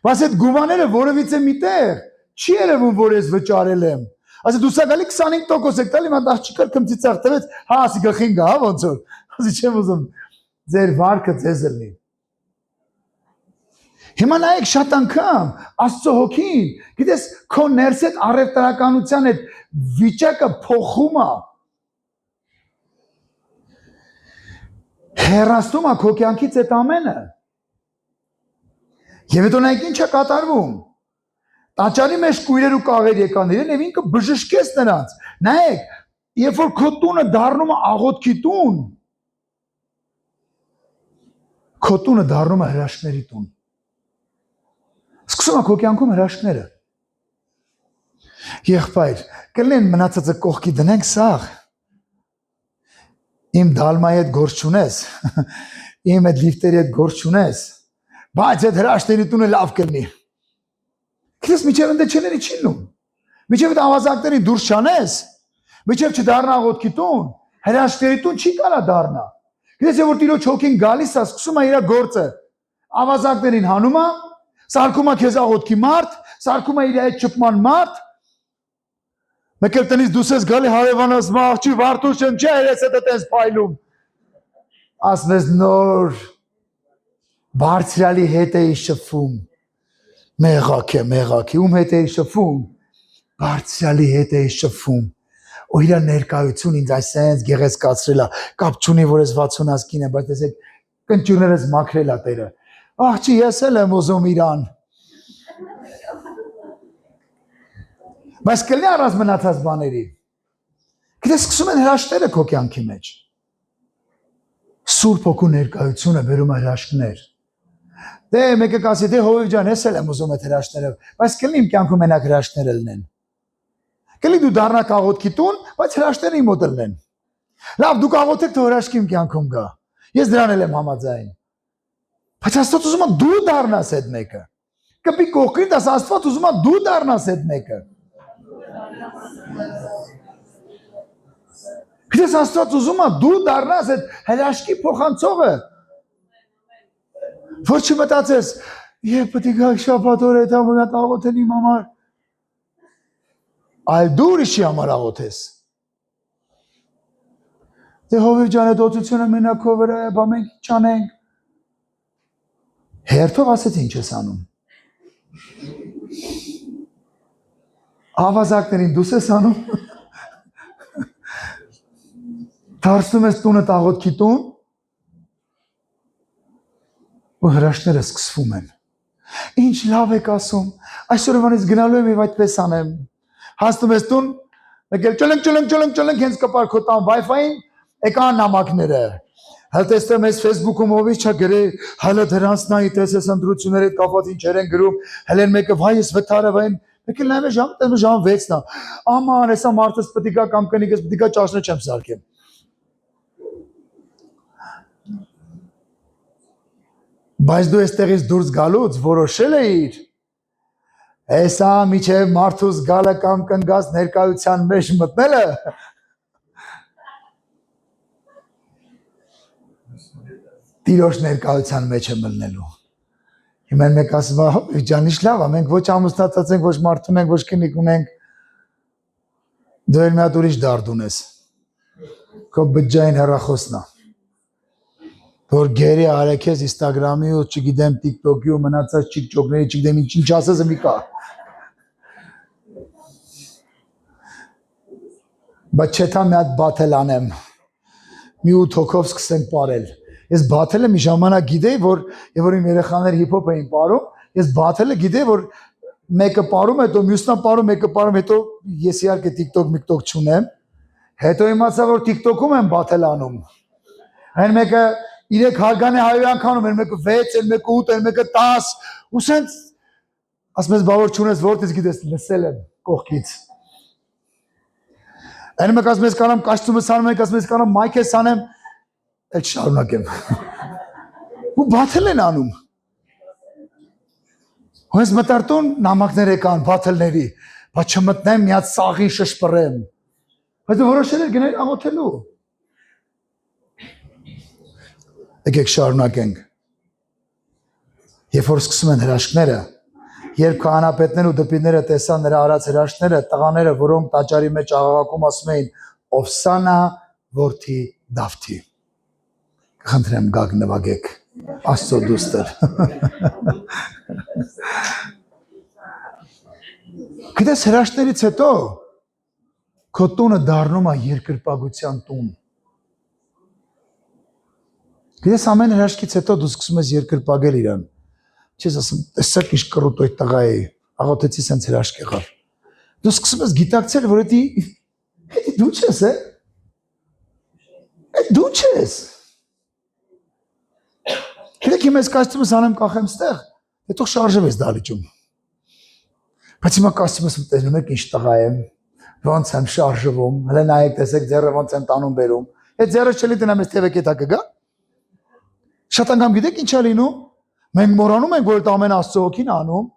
Բայց այդ գումարները որևիցե միտեղ չի երևում, որ ես վճարել եմ։ Ասա դու սա գալի 25% եք տալի, մատ աղջիկը քմծի ծաղտվեց, հա ասի գլխին գա, հա ոնց որ։ Ասի չեմ ուզում ձեր վարկը ձեզ լինի։ Հիմա նայեք շատ անգամ Աստծո հոգին, գիտես, քո ներսեդ առևտրականության այդ վիճակը փոխում է։ Հեռացնում է քո կյանքից այդ ամենը։ Եվ հետո նայեք ինչ է կատարվում։ Տաճարի մեջ կույրեր ու կաղեր եկան իրեն եւ ինքը բժշկեց նրանց։ Նայեք, երբ որ քո տունը դառնում է աղոթքի տուն, քո տունը դառնում է հրաշքների տուն։ Սկսում է քո կյանքում հրաշքները։ Եղբայր, կլինեն մնացածը կողքի դնենք սաղ։ Իմ դալմայի հետ գործ չունես, իմ այդ լիֆտերի հետ գործ չունես, բայց այդ հրաշքների տունը լավ կլինի։ Քեզ միջև ընդ չների չի լինում։ Միջև այդ ավազակների դուրս չանես, միջև չդառնա աղոթքի տուն, հրաշքների տուն չի կարա դառնա։ Գիտես որ Տիրոջ հոգին գալիս է, սկսում է իր գործը։ Ավազակներին հանում է, սարքում է քեզ աղոթքի մարդ, սարքում է իր այդ ճպման մարդ։ Մեկ էլ տնից դուս ես գալի հարևանս աղջի վարդուշն չէ, երես հետը տես պայլում։ Ասում ես նոր բարձրալի հետ էի շփվում։ Մեղաք է, ում հետ էի շփվում։ Բարձրալի հետ էի շփվում։ Ու իր ներկայություն ինձ այսպես գեղեցկացրել է։ Կապ չունի որ ես 60 ազգին եմ, բայց տեսեք կնճուրներս մաքրել է Տերը։ Աղջի ես էլ եմ ուզում իրան։ Բայց կլինի առանց մնացած բաների։ Գիտես սկսում են հրաշքները քո կյանքի մեջ։ Սուրբ Հոգու ներկայությունը բերում է հրաշքներ։ Դե մեկը կասի դե Հովիվ ջան, ես էլ եմ ուզում այդ հրաշքները, բայց կլինի իմ կյանքում մենակ հրաշքները լինեն։ Կլինի դու դառնաք աղոթքի տուն, բայց հրաշքները իմ մոտ լինեն։ Լավ, դուք աղոթեք թե հրաշք իմ կյանքում գա։ Ես դրան էլ եմ համաձայն։ Բայց Աստված ուզում է դու դառնաս այդ մեկը։ Կպի կողքին դաս Աստված ուզում է դու դառնաս այդ մեկը։ Գիտես Աստված ուզում է դու դառնաս այդ հրաշքի փոխանցողը։ Որ չմտածես, երբ պետք է գա շաբաթ օրը այդ ամենը աղոթեն իմ համար։ Այլ դու ուրիշի համար աղոթես։ Դե Հովիվ ջան, այդ օծությունը մենակ քո վրա է, բա մենք չանենք։ Հերթով ասեց ինչ ես անում։ Ավազակներին դուս ես անում։ Դարձնում ես տունը աղոթքի տուն։ Ու հրաշքները սկսվում են։ Ինչ լավ եք ասում։ Այսօրվանից գնալու եմ եւ այդպես անեմ։ Հասնում ես տուն, մեկ էլ ճլնք հենց կպար քո տան Wi-Fi-ին, եկան նամակները։ Հəl տեսնեմ ես Facebook-ում ովից չա գրել, հələ դրանց նայի տեսես ընտրությունների հետ կապված ինչեր են գրում, հələ մեկը վայ ես վթարը վայն, Եկել նայում է ժամը 6-ն է։ Աման, հեսա մարդս պետք է գա կամ կնիկս պետք է գա ճաշնը չեմ սարքեմ։ Բայց դու այստեղից դուրս գալուց որոշել էիր հեսա միջև մարդուս գալը կամ կնգած ներկայության մեջ մտնելը Տիրոջ ներկայության մեջ է մտնելու։ Հիմա մեկ ասում է, ջանիշ լավ է, մենք ոչ ամուսնացած ենք, ոչ մարդ ունենք, ոչ կնիկ ունենք։ Դու էլ մի հատ ուրիշ դարդ ունես։ Քո բջջային հեռախոսն է։ Որ գերի արեք ես Instagram-ի ու չգիտեմ TikTok-ի ու մնացած TikTok-ների, չգիտեմ ինչ ասես մի կա։ Բայց չէ թա մի հատ բաթել անեմ։ Մի 8 հոգով սկսենք ապրել։ Ես բաթելը մի ժամանակ գիտեի, որ եւ որ իմ երեխաները հիփ-հոփ էին ապրում, ես բաթելը գիտեի, որ մեկը ապրում, հետո մյուսն ապրում, մեկը ապրում, հետո ես իհարկե TikTok, MikTok չունեմ։ Հետո իմացա, որ TikTok-ում եմ բաթել անում։ Այն մեկը 3 հարգան է հայոյան քանում, այն մեկը 6, այն մեկը 8, այն մեկը 10, ու սենց ասում ես բավոր չունես, որտես գիտես, լսել եմ կողքից։ Այն մեկը ասում ես կանամ կաշտումս անում, ասում ես կանամ մայքես անեմ, այդ շարունակեմ։ Ու բաթել են անում։ Հենց մտարտուն նամակներ եկան բաթելների, բայց չմտնեմ մի հատ սաղի շշպռեմ։ Բայց դու որոշել ես գնել աղոթելու։ Եկեք շարունակենք։ Երբ որ սկսում են հրաշքները, երբ քահանապետներն ու դպիրները տեսան նրա արած հրաշքները, տղաները, որոնք տաճարի մեջ աղաղակում ասում էին Օվսանա որդի Դավթի։ Խնդրեմ գաք նվագեք Աստծո դուստր։ Գիտես հրաշքներից հետո քո տունը դառնում է երկրպագության տուն։ Գիտես ամեն հրաշքից հետո դու սկսում ես երկրպագել իրան։ Չես ասում, տեսակ ինչ կռուտ այդ տղա է, աղոթեցի սենց հրաշք եղավ։ Դու սկսում ես գիտակցել, որ դա դու չես, այդ դու չես։ Գիտեք իմ ես կաստումս անեմ կախեմ ստեղ, հետո շարժև ես դալիճում։ Բայց հիմա կաստումս տեսնում եք ինչ տղա եմ, ոնց եմ շարժվում, հլե նայեք տեսեք ձեռը ոնց եմ տանում բերում։ Այդ ձեռը չելի տնամ ես տևեք հետա կգա։ Շատ անգամ գիտեք ինչ է լինում։ Մենք մոռանում ենք, որ դա ամեն Աստծո հոգին անում,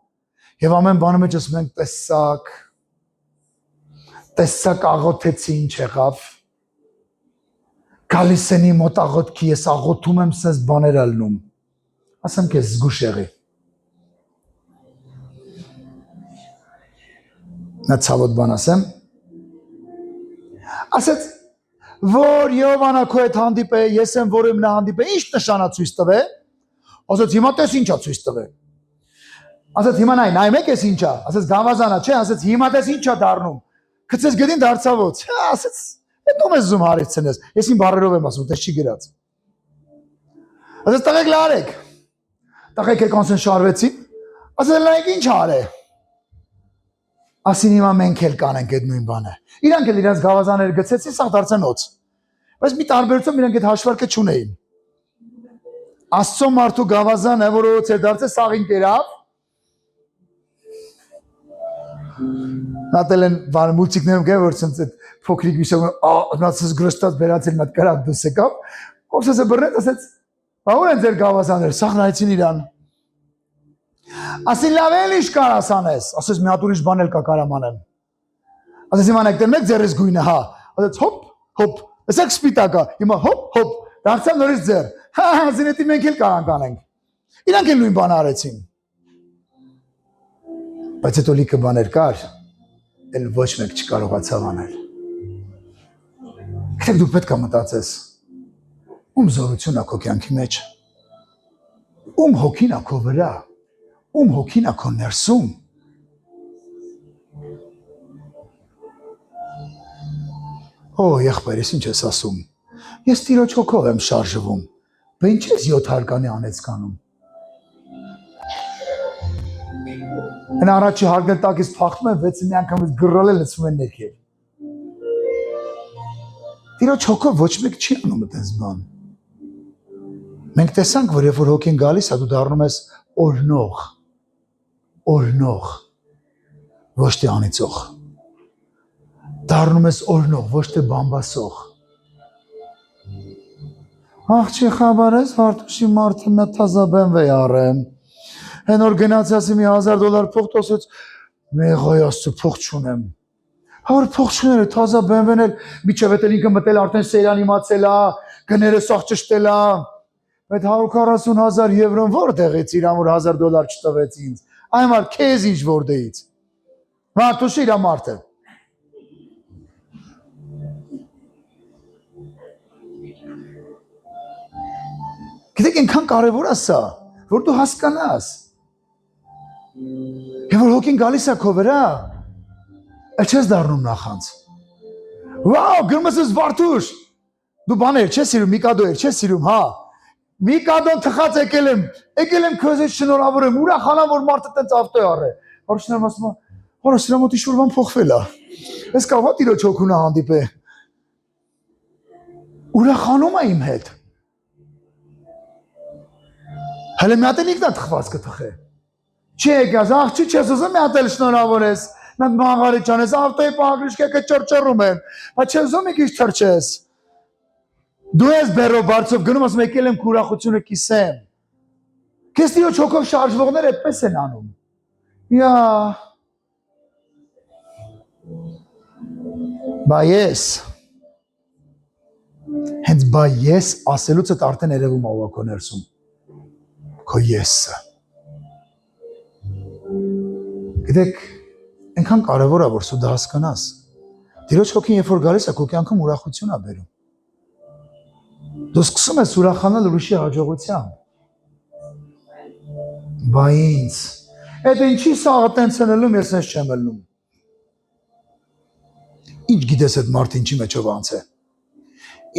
եւ ամեն բանը մեջ ասում ենք տեսակ աղոթեցի ինչ եղավ։ Գալիս են իմ մոտ աղոթքի, ես աղոթում եմ, սենց բաներ ալնում։ Ասեմ քեզ զգուշ եղի։ Նա ցավոտ բան ասեմ։ Ասեց, որ Եհովան քո հետ հանդիպե, ես եմ որ իմ նա հանդիպե, ինչ նշանա ցույց տվե։ Ասեց հիմա տես ինչա ցույց տվե։ Ասեց հիմա նայ մեկ էս ինչա, ասեց գավազանա, չէ, ասեց հիմա տես ինչա դառնում։ Գցես գդին դարձավոց։ Ասեց հետո մեզ զում հարեցնես։ Ես իմ բառերով եմ ասում, դες չի գրած։ Ասեց տղեկ լարեք։ Տղեկ եք անսեն շարվեցին։ Ասեց լայք ինչ արե։ Ասին հիմա մենք էլ կանենք այդ նույն բանը։ Իրանք էլ իրանց գավազանները գցեցին, սաղ դարձան օծ։ Բայց մի տարբերությամբ իրանք այդ հաշվարկը չունեին։ Աստծո մարդու գավազանը, որ օծ էր դարձել, սաղին կերավ։ Նատել են բան մուլտիկներում գե որ ցած այդ փոքրիկ վիշապը նացս գրստած բերացել մատ կարակ դուս եկավ։ Ովսեսը բռնեց, ասեց. «Բա ո՞ր են ձեր գավազանները»։ Սաղ նայեցին իրան։ Ասին լավ էլ ինչ կարաս անես, ասես մի հատ ուրիշ բան էլ կա կարամ անեմ։ Ասես հիմա եկտեմ եք ձերս գույնը, հա։ Ասեց հոպ, հոպ, ասեք սպիտակա, հիմա հոպ, հոպ, դարձավ նորից ձեր։ Հա, ասին էդի մենք էլ կարանք անենք։ Իրանք էլ նույն բանը արեցին։ Բայց հետո լիքը բաներ կար, էլ ոչ մեկ չկարողացավ անել։ Գիտեք դու պետք է մտածես, ում զորություն է քո կյանքի մեջ, ում հոգին է քո վրա, ում հոգին է քո ներսում։ Օ, եղբայր, ես ինչ ես ասում։ Ես Տիրոջ հոգով եմ շարժվում։ Բա ինչ ես 7 հարկանի անեցկանում։ Հեն առաջի հարգել տակից փախտում են, 6 մի անգամից գրռել են լցվում են ներքև։ Տիրոջ հոգով ոչ մեկ չի անում այդպես բան։ Մենք տեսանք, որ երբ որ հոգին գալիս է, դու դառնում ես օրնող, ոչ թե անիծող։ Դառնում ես օրհնող, ոչ թե բամբասող։ Աղջի խաբար ես, Վարդուշի մարդը մի թազաբենվե արեմ։ Հեն որ գնացասի մի $1000 փող տոսեց, մեղոյ աստու փող չունեմ։ Հավոր փող չուներ, թազաբենվեն էլ, միջև էլ ինքը մտել արդեն սերան իմացել է, գները սաղ ճշտել է։ Այդ 140,000 եվրոն որտեղից իրան որ $1000 չտվեց ինձ։ Այն մար քեզ ինչ որտեղից։ Վարդուշի իր մարդը։ Գիտեք այնքան կարևոր է սա, որ դու հասկանաս։ Եվ որ հոգին գալիս է քո վրա, չես դառնում նախանց։ Վաու, գրում ես Վարդուշ, դու բաներ չես սիրում, Միկադոեր չես սիրում, հա։ Միկադոն թխած եկել եմ քեզ հետ շնորհավորեմ, ուրախանամ որ մարդը տենց ավտո է առել։ Հարուշներն ասում են, հորս սրա մոտ ինչ-որ բան փոխվել է։ Ես կարող եմ տիրոջ հոգունը հանդիպել։ Ուրախանում է իմ հետ։ Հələ մի հատ էլ ինքն է թխված կթխե։ Չի եկած, աղջի չես ուզում մի հատ էլ շնորհավորես։ Նա մաղարի ճանես, ավտոյի պահագրիշկեքը ճռճռում են։ Բայց չես ուզում մի քիչ թրջես։ Դու ես բերո բարձով գնում ասում եկել եմ ուրախությունը կիսեմ։ Քեզ տիրոջ հոգով շարժվողները այդպես են անում։ Յա։ Բա ես։ Հենց բա ես ասելուց այդ արդեն երևում ա քո ներսում։ Քո եսը։ Գիտեք, այնքան կարևոր է որ սու դա հասկանաս։ Տիրոջ հոգին երբ որ գալիս է քո կյանքում ուրախություն է բերում։ Դու սկսում ես ուրախանալ ուրիշի հաջողությամբ։ Բա ինձ, այդ ինչի սաղը տենց են ելնում, ես ես չեմ ելնում։ Ինչ գիտես այդ մարդ ինչի մեջով անց է։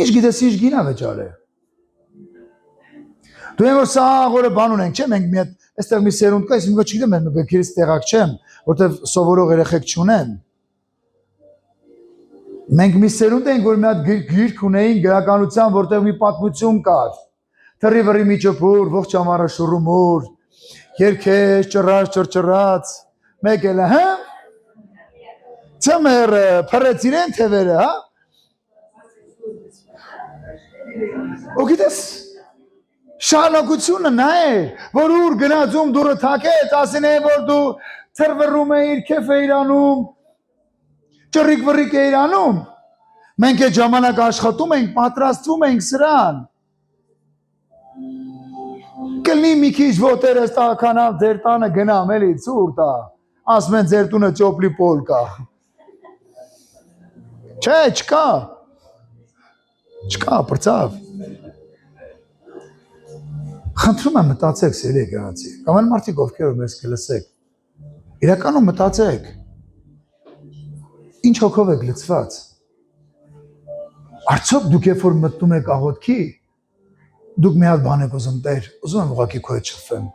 Ինչ գիտես ինչ գինա վեճար է։ Դու եմ որ սա աղորը բան ունենք, չէ՞, մենք մի հատ այստեղ մի սերունդ կա, ես ինքը չգիտեմ, mən բերքերից տեղակ չեմ, որտեվ սովորող երեխեք չունեն։ Մենք մի սերունդ ենք, որ մի հատ գիրք ունեին գրականության, որտեղ մի պատմություն կար։ Թռի վռի մի ճփուր, ողջ ամառը շուռումուր, երգեր, ճռած, ճռճռած, մեկ էլ հա։ Ծմերը, փռեց իրեն թևերը, հա։ Ու գիտես շարունակությունը նա է, որ ուր գնացում դուրը թակեց, ասին է, որ դու թրվռում էիր, քեֆ էիր անում, ճռիկ վռիկ էիր անում, մենք այդ ժամանակ աշխատում ենք, պատրաստվում ենք սրան, կլնի մի քիչ ոտերս տականավ ձեր տանը գնամ, էլի ծուր տա, ասում են ձեր տունը ճոպլի պոլ կա, չէ, չկա, պրծավ, խնդրում եմ մտածեք սիրելի եկեղեցի, կամ այն մարդիկ ովքեր որ մեզ կլսեք, իրականում մտածեք, ինչ հոգով եք լցված, արդյոք դուք երբ որ մտնում եք աղոթքի, դուք մի հատ բան եք ուզում Տեր, ուզում եմ ուղղակի քո հետ շփվեմ,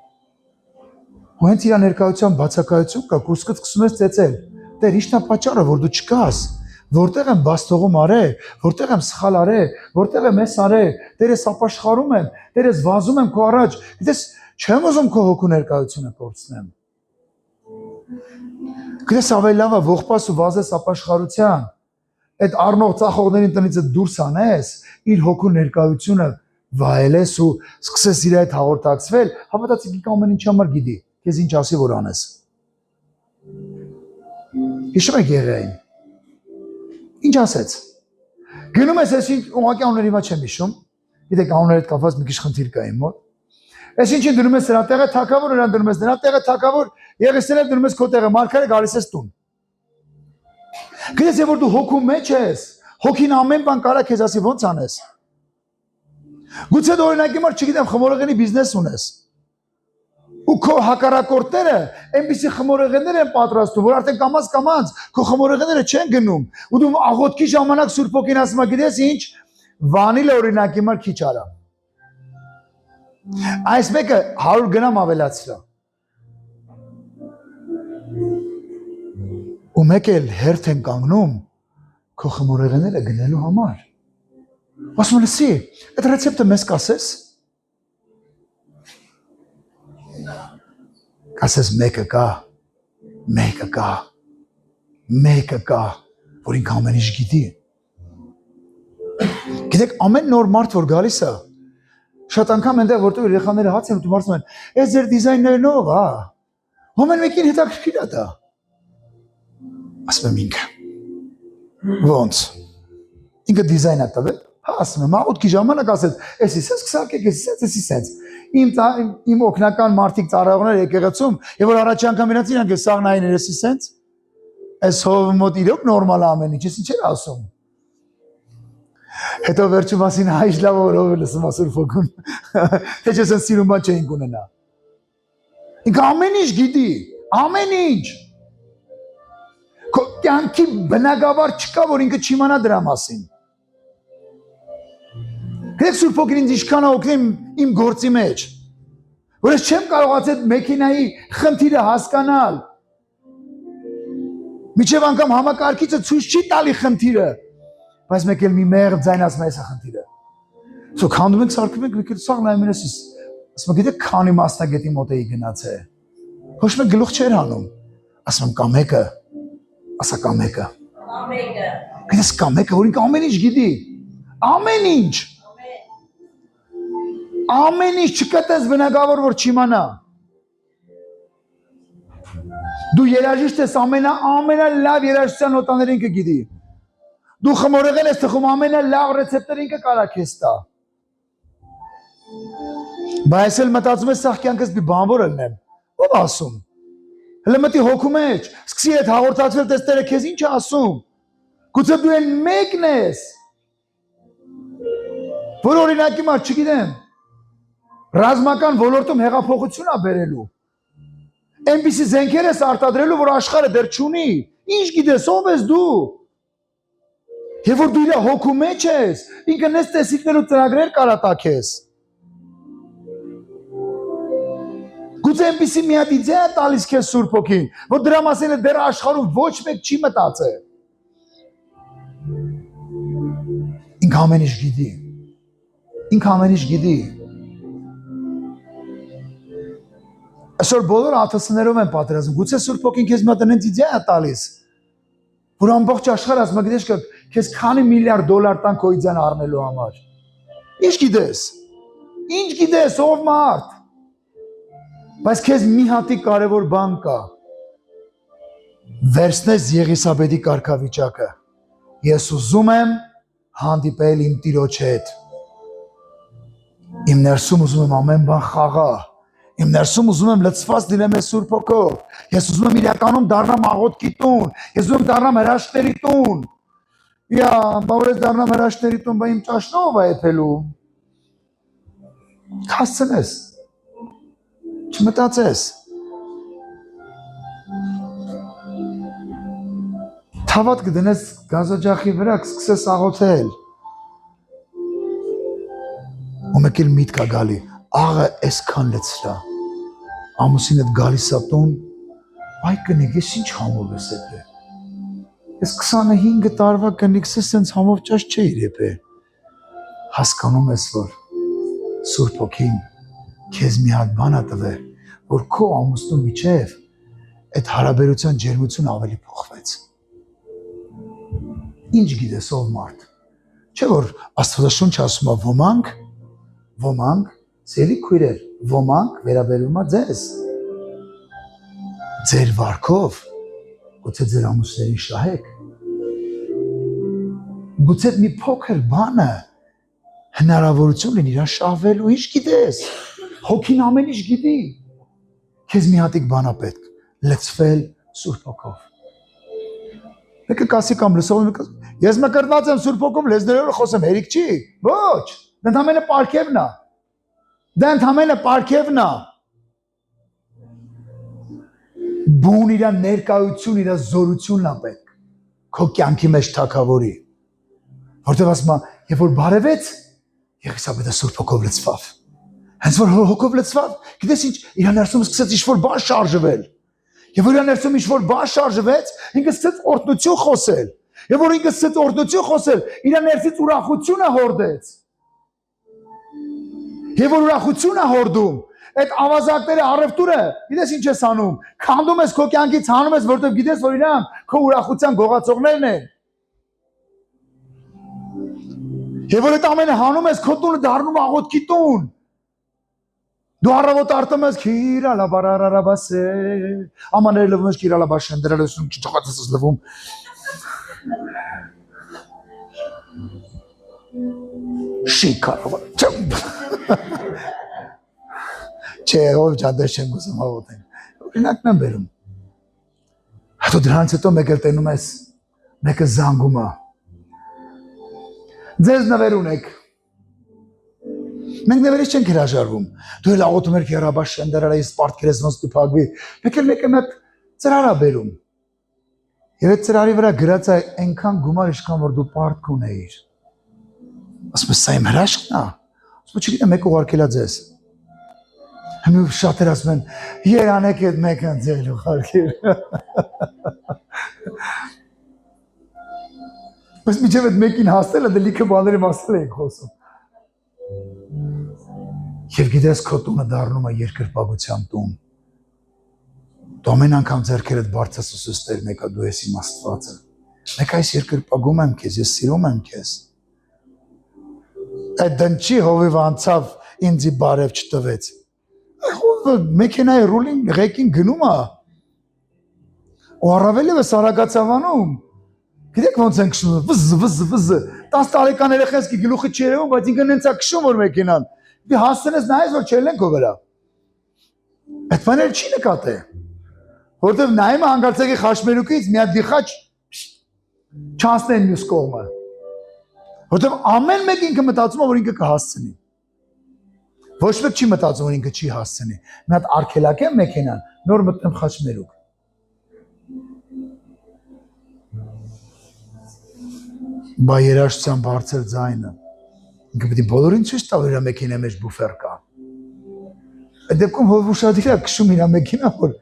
ու հենց իր ներկայության բացակայություն կա, կուրսկդ սկսում ես ծեծել, Տեր ի՞նչն է պատճառը, որ դու չկաս, որտեղ եմ բաստողում արել, որտեղ եմ սխալ արել, որտեղ եմ ես արել, Տեր ես ապաշխարում եմ, Տեր ես վազում եմ քո առաջ, գիտես, չեմ ուզում քո հոգու ներկայությունը կորցնեմ։ Գիտես ավելի լավ է ողբաս ու վազես ապաշխարության, այդ առնող ծախողներին տնից դուրս անես, իր հոգու ներկայությունը վայելես ու սկսես իր հետ հաղորդակցվել, հավատացեք ինքը ամեն ինչ համար գիտի, քեզ ինչ ասի որ անես։ Հիշում եք Եղիային։ Ինչ ասեց։ Գնում ես ես ուղղակի անունները հիմա չեմ հիշում, գիտեք անունները հետ կապված մի քիչ խնդիր կա իմ մոտ։ Ես ինչին դնում ես նրա տեղը թակավոր, նրան դնում ես նրա տեղը թակավոր, Եղիսյանն էլ դնում ես քո տեղը, Մարգարե գալիս ես տուն։ Գիտես որ դու հոգու մեջ ես, հոգին ամեն բան կարա քեզ ասի ո՞նց անես։ Գուցե դու օրինակի մար չգիտեմ խմորեղենի բիզնես ունես։ Ու քո հակառակորդները այնպիսի խմորեղեններ են պատրաստում, որ արդեն կամած քո խմորեղենները չեն գնում։ Ու դու աղոթքի ժամանակ Սուրբ Հոգին ասում է, գիտես ինչ, վանիլը օրինակի մար քիչ արա։ Այս մեկը 100 գրամ ավելացրա։ Ու մեկ էլ հերթ են կանգնում քո խմորեղենները գնելու համար։ Ասում եմ, լսի, այդ ռեցեպտը մեզ կասես։ Կասես մեկը կա, Մեկը կա, որ ինքը ամեն ինչ գիտի։ Գիտեք, ամեն նոր մարդ որ գալիս է, շատ անգամ այնտեղ որտեղ երեխաները հաց են ուտում, ասում են, «Այս ձեր դիզայներն ով է»։ Ամեն մեկին հետաքրքիր է դա։ Ասում եմ ինքը։ Ոնց։ Ինքը դիզայն է տվել։ Հա, ասում եմ, աղոթքի ժամանակ ասեց, «Էսի սենց քսակեք, էսի սենց»։ Իմ օգնական մարդիկ ծառայողներ եկեղեցում, եւ որ առաջի անգամ իրաց իրանք սաղ նային էսի սենց։ Այս հովը մոտ իրոք նորմալ է ամեն ինչ, ես ինչ էր ասում։ Հետո վերջում ասին հայր լավ որ ով է լսում ասուր փոքուն։ Թե չէ սենց սիրուն բան չէին կունենա։ Ինքը ամեն ինչ գիտի, ամեն ինչ։ Քո կյանքի բնագավառ չկա, որ ինքը չիմանա դրա մասին։ Գիտեք Սուրբ Հոգին ինձ ինչքան է օգնում իմ գործի մեջ, որ ես չեմ կարողացել մեքենայի խնդիրը հասկանալ։ Միջև անգամ համակարգիչը ցույց չի տալի խնդիրը, բայց մեկ էլ մի մեղմ ձայն ասում է սա խնդիրը։ Սո քանդում ենք, սարքում ենք, մեկ էլ սաղ նայում ես, ասում եմ գիտեք քանի մասնագետի մոտ էի գնացել։ Ոչ մեկ գլուխ չէր հանում։ Ասում եմ կա մեկը, ասա կա մեկը։ Գիտես կա մեկը, որ ինքը ամեն ինչ գիտի։ Ամեն ինչ։ Ամեն ինչ չկտես բնագավոր որ չիմանա։ Դու երաժիշտ ես ամենալավ երաժշտության նոտաները ինքը գիտի։ Դու խմորեղեն ես թխում ամենալավ ռեցեպտերը ինքը կարա քեզ տա։ Բայց էլ մտածում ես սաղ կյանքս մի բանվոր ելնեմ։ Ով ասում։ Հələ մտի հոգու մեջ, սկսի այդ հաղորդացվել տեսները քեզ ինչ ասում։ Գուցե դու են մեկն ես։ Որ օրինակի մար չգիտեմ։ Ռազմական ոլորտում հեղափոխություն է բերելու։ Այնպիսի զենքեր ես արտադրելու, որ աշխարհը դեռ չունի։ Ինչ գիտես, ով ես դու։ Եվ որ դու իր հոգու մեջ ես, ինքը նես տեսիքներու ծրագրեր կարա տա քեզ։ Գուցե այնպիսի մի հատ իդեա տալիս քեզ Սուրբ Հոգին, որ դրա մասին դեռ աշխարհում ոչ մեկ չի մտածել։ Ինքը ամեն ինչ գիտի։ Ինքը ամեն ինչ գիտի։ Այսօր բոլոր աթսներով են պատերազմ։ Գուցե Սուրբ Հոգին քեզ մի հատ այնց իդեա տալիս, որ ամբողջ աշխարհը ասում է, գիտես că քեզ քանի միլիարդ դոլար տան քո իդեան առնելու համար։ Ինչ գիտես։ Ինչ գիտես, ով մարդ։ Բայց քեզ մի հատի կարևոր բան կա։ Վերցնես Եղիսաբեդի կարգավիճակը։ Ես ուզում եմ հանդիպել իմ Տիրոջ հետ։ Իմ ներսում ուզում եմ ամեն բան խաղա։ Իմ ներսում ուզում եմ լցված լինեմ այս Սուրբ Հոգով։ Ես ուզում եմ իրականում դառնամ աղոթքի տուն։ Ես ուզում եմ դառնամ հրաշքների տուն։ Իա, բավարես դառնամ հրաշքների տուն, բա իմ ճաշնով է եփելու։ Հասցնես։ Չմտածես։ Թավատ կդնես գազօջախի վրա, կսկսես աղոթել։ Ու մեկ էլ միտք է գալի, աղը այսքան լցրա։ Ամուսինդ գալիս է տուն, այ կնիկ, ես ինչ համով ես եփե։ Ես 25 տարվա կնիկս ես սենց համով ճաշ չէի եփե։ Հասկանում ես, որ Սուրբ Հոգին քեզ մի հատ բան է տվել, որ քո ամուսնու միջև այդ հարաբերության ջերմությունը ավելի փոխվեց։ Ինչ գիտես ով մարդ։ Չէ որ Աստվածաշունչը ասում է ոմանք, սիրելի քույրեր, ոմանք վերաբերում է ձեզ։ Ձեր վարքով, գուցե ձեր ամուսներին շահեք։ Գուցե մի փոքր բանը հնարավորություն լինի իրան շահվելու, ինչ գիտես։ Հոգին ամեն ինչ գիտի։ Քեզ մի հատիկ բան է պետք, լցվել Սուրբ Հոգով։ Մեկը կասի կամ լսող, ես մկրտված եմ Սուրբ Հոգով, լեզներով խոսեմ, հերիք չի։ Ոչ, դա ընդամենը պարգևն է։ Դա ընդամենը պարգևն է։ Բուն իր ներկայություն, իր զորությունն է պետք։ Քո կյանքի մեջ թագավորի։ Որտեղ ասում է, երբ որ բարևեց, Եղիսաբեդը Սուրբ Հոգով լցվավ։ Հենց որ հոգով լցվավ, գիտես ինչ, իր ներսում սկսեց ինչ-որ բան շարժվել։ Եվ որ իր ներսում ինչ-որ բան շարժվեց, ինքը սկսեց օրհնություն խոսել։ Եվ որ ինքը սկսեց օրհնություն խոսել, իր ներսից ուրախությունը հորդեց։ Եվ որ ուրախությունը հորդում, Այդ ավազակները առևտուրը, գիտես ինչ ես անում։ Քանդում ես քո կյանքից, հանում ես, որովհետև գիտես, որ իրանք քո ուրախության գողացողներն են։ Եվ որ այդ ամենը հանում ես, քո տունը դառնում աղոթքի տուն։ Դու առավոտ արտում ես քիրալա բարարարաբասե, ամաները լվում ես քիրալա բաշենդրել ես չճոխացես ես լվում։ Շիկարով Չէ, ով ջադես չեմ գուսում հավոտեն։ Օրինակն եմ բերում։ Հետո դրանից հետո մեկ էլ տենում ես, մեկը զանգում է։ Ձեզ նվեր ունեք։ Մենք նվերից չենք հրաժարվում։ Դու էլ աղոթում եք երաբաշ շենդարալի սպարտքերես ոնց դու փակվի։ Մեկ էլ մեկը մեկ ծրար է բերում։ Եվ այդ ծրարի վրա գրած է այնքան գումար ինչքան որ դու պարտք ունեիր։ Ասում ես սա իմ հրաշքն է։ Ասում եմ չգիտեմ մեկ ուղարկելա ձեզ։ Հնու շատեր ասում են երանեք այդ մեկը ձեր ուղարկել։ Բայց միջև այդ մեկին հասնելը դե լիքը բաների մասել ենք խոսում։ Եվ գիտես քո տունը դառնում է երկրպագության տուն։ Դու ամեն անգամ ձեռքերդ բարձրացնում Տեր մեկը դու ես իմ Աստվածը։ Մեկ այս երկրպագում եմ քեզ, ես սիրում եմ քեզ։ Այդ դնչի հովիվ անցավ ինձի բարև չտվեց։ Մեքենայի ռուլին ղեկին գնում է։ Ու առավել եւս արագացավանում։ Գիտեք ոնց են քշում, վզ 10 տարեկան երեխաս կի գլուխը չի երևում, բայց ինքն հենց է քշում որ մեքենան։ Դու հասցնես նայես որ չելեն քո վրա։ Այդ բաները չի նկատե։ Որտեվ նայում է հանգարցակի խաշմերուկից մի հատ դիխաչ չանցնեն մյուս կողմը։ Որտեվ ամեն մեկ ինքը մտածում է որ ինքը կհասցնի։ Ոչ մեկ չի մտածում որ ինքը չի հասցնի։ Մի հատ արգելակեմ մեքենան, նոր մտնեմ խաշմերուկ։ Բա երաշտության բարձր ձայնը։ Ինքը պետք է բոլորին ցույց տա որ իր մեքենայի մեջ բուֆեր կա։ Այդ դեպքում հով ուշադիր է քշում իր մեքենա որ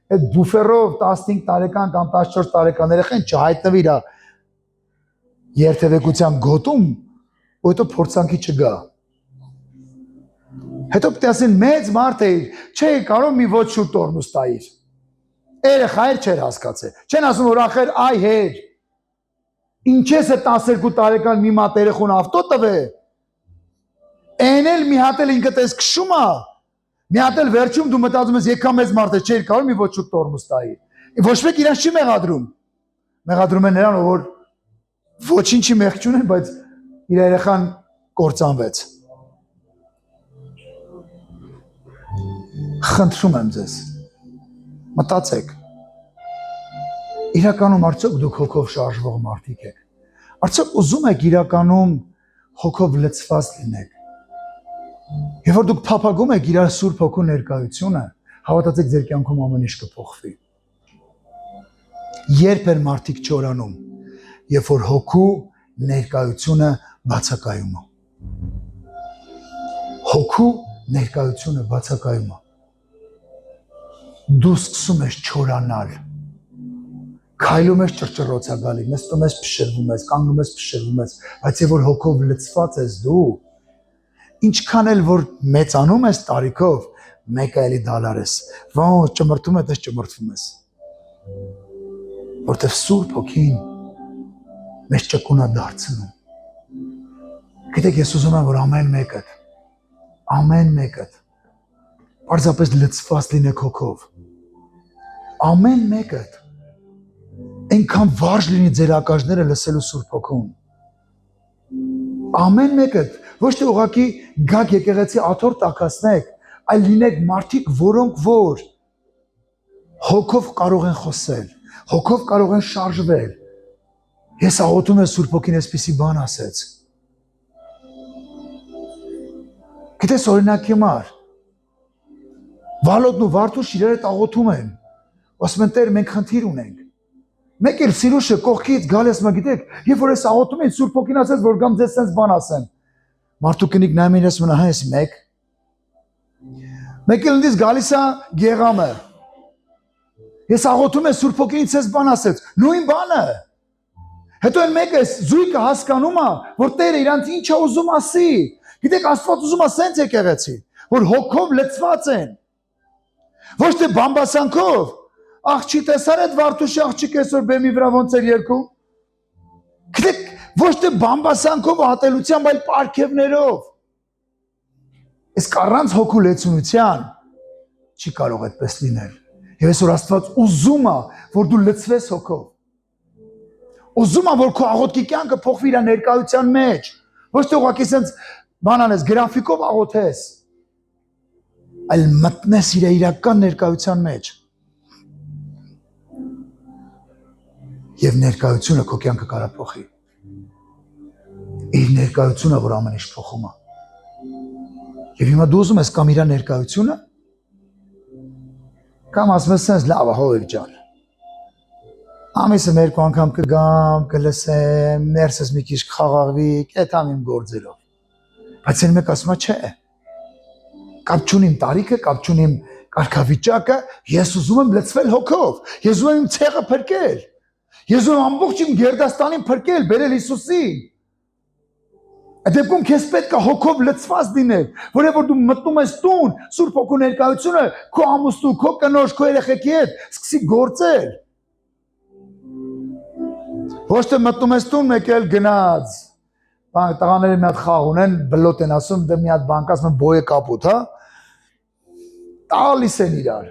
այդ բուֆերով 15 տարեկան կամ 14 տարեկան երեխան չհայտնվի իր երթևեկության գոտում, ու հետո փորձանքի չգա։ Հետո պետք է ասեն մեծ մարդ է, չէ կարող մի ոչ շուտ տորնուս տայիր։ Երեխայր չէր հասկացել։ Չեն ասում որ ախր այ հեր։ Ինչ ես է 12 տարեկան մի մատ երեխուն ավտո տվե։ Էն էլ մի հատ էլ ինքդ ես քշում է։ Մի հատ էլ վերջում դու մտածում ես եկա մեծ մարդ է, չէր կարող մի ոչ շուտ տորնուս տայի։ Ոչ մեկ իրանց չի մեղադրում։ Մեղադրում են նրան որ ոչինչի մեղք չունեն, բայց իր երեխան կործանվեց։ Խնդրում եմ ձեզ։ Մտածեք։ Իրականում արդյոք դուք հոգով շարժվող մարդիկ եք։ Արդյոք ուզում եք իրականում հոգով լցված լինեք։ Եվ որ դուք փափագում եք իր Սուրբ Հոգու ներկայությունը, հավատացեք ձեր կյանքում ամեն ինչ կփոխվի։ Երբ են մարդիկ չորանում, երբ որ հոգու ներկայությունը բացակայում է։ Հոգու ներկայությունը բացակայում է։ Դու սկսում ես չորանալ։ Քայլում ես ճռճռոցա գալի, նստում ես փշրվում ես, կանգնում ես փշրվում ես, բայց երբ որ հոգով լցված ես դու, ինչքան էլ որ մեծանում ես տարիքով, մեկը էլի դալար ես, ոնց ճմրթում ես, ճմրթվում ես։ Որտեվ Սուրբ Հոգին մեզ ճկունա դարձնում։ Գիտեք, ես ուզում եմ, որ ամեն մեկը պարզապես լցված լինեք հոգով։ Ամեն մեկը այնքան վարժ լինի ձեր ակաժները լսելու Սուրբ Հոգուն։ Ամեն մեկը ոչ թե ուղղակի գաք եկեղեցի աթոռ տակասնեք, այլ լինեք մարդիկ, որոնք որ հոգով կարող են խոսել, հոգով կարող են շարժվել։ Ես աղոթում եմ Սուրբ Հոգին այսպիսի բան ասեց։ Գիտես օրինակ համար Վալոդն ու Վարդուշ իրար հետ աղոթում են։ Ասում են Տեր մենք խնդիր ունենք։ Մեկ էլ Սիրուշը կողքից գալիս մա գիտեք, երբ որ ես աղոթում եմ Սուրբ Հոգին ասեց որ գամ ձեզ sense բան ասեմ։ Մարդու կնիկ նայում են ասում են հա ես մեկ էլ ինձ գալիս է Գեղամը։ Ես աղոթում եմ Սուրբ Հոգին ինձ բան ասեց։ Նույն բանը։ Հետո այն մեկը զույգը հասկանում է որ Տերը իրանց ինչ է ուզում ասի։ Գիտեք Աստված ուզում է sense եկեղեցի։ որ հոգով լցված են։ Ոչ թե բամբասանքով, աղջի տեսար այդ Վարդուշի աղջիկ այսօր բեմի վրա ոնց էր երգում։ Գիտեք, ոչ թե բամբասանքով, ատելությամբ, այլ պարգևներով։ Իսկ առանց հոգու լեցունության չի կարող այդպես լինել։ Եվ այսօր Աստված ուզում է, որ դու լցվես հոգով։ Ուզում է, որ քո աղոթքի կյանքը փոխվի իր ներկայության մեջ։ Ոչ թե ուղղակի ասենց բան անես, գրաֆիկով աղոթես, այլ մտնես իր իրական ներկայության մեջ։ Եվ ներկայությունը քո կյանքը կարա փոխի։ Իր ներկայությունը, որ ամեն ինչ փոխում է։ Եվ հիմա դու ուզում ես կամ իր ներկայությունը, կամ ասում ես sense լավ է, հովիվ ջան։ Ամիսը երկու անգամ կգամ, կլսեմ, ներսս մի քիչ կխաղաղվի, կետամ իմ գործերով։ Բայց այն մեկ ասում է, չէ։ Կապ չունիմ տարիքը, կապ չունիմ կարգավիճակը, ես ուզում եմ լցվել հոգով, ես ուզում եմ իմ ցեղը փրկել, ես ուզում եմ ամբողջ իմ գերդաստանին փրկել, բերել Հիսուսին։ Այդ դեպքում քեզ պետք է հոգով լցված լինել, որովհետև դու մտնում ես տուն, Սուրբ Հոգու ներկայությունը քո ամուսնու, քո կնոջ, քո երեխեքի հետ սկսի գործել։ Ոչ թե մտնում ես տուն, մեկ էլ գնաց։ Տղաները մի հատ խաղ ունեն, բլոտ են ասում, դե մի հատ բանկ ասում են բոյե կապուտ, հա։ Տալիս են իրար։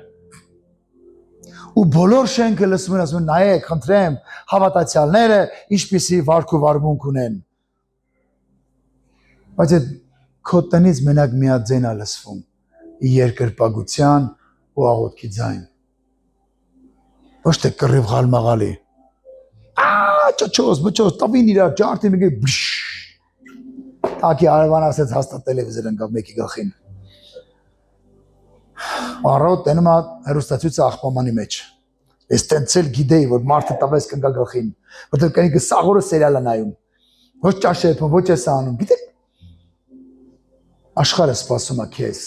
Ու բոլոր շենքը լսում են, ասում են, նայեք, խնդրեմ, հավատացյալները ինչպիսի վարք ու վարմունք ունեն։ Բայց այդ քո տնից մենակ մի հատ ձայն է լսվում, երկրպագության ու աղոթքի ձայն։ Ոչ թե կռիվ ղալմաղալի։ Ճոճոս, բճոս, տավին իրար, ջարդի մի գի, տակի արևան ասեց հաստատ տելևիզոր ընկավ մեկի գլխին։ Առոտ տենում է հեռուստացույցը աղբամանի մեջ։ Ես տենցել գիտեի, որ մարդը տավես կնկա գլխին, որտեղ կնիկը սաղորը սերիալ է նայում։ Ոչ ճաշեպը, ոչ ես անում, գիտեք։ Աշխարհը սպասում է քեզ։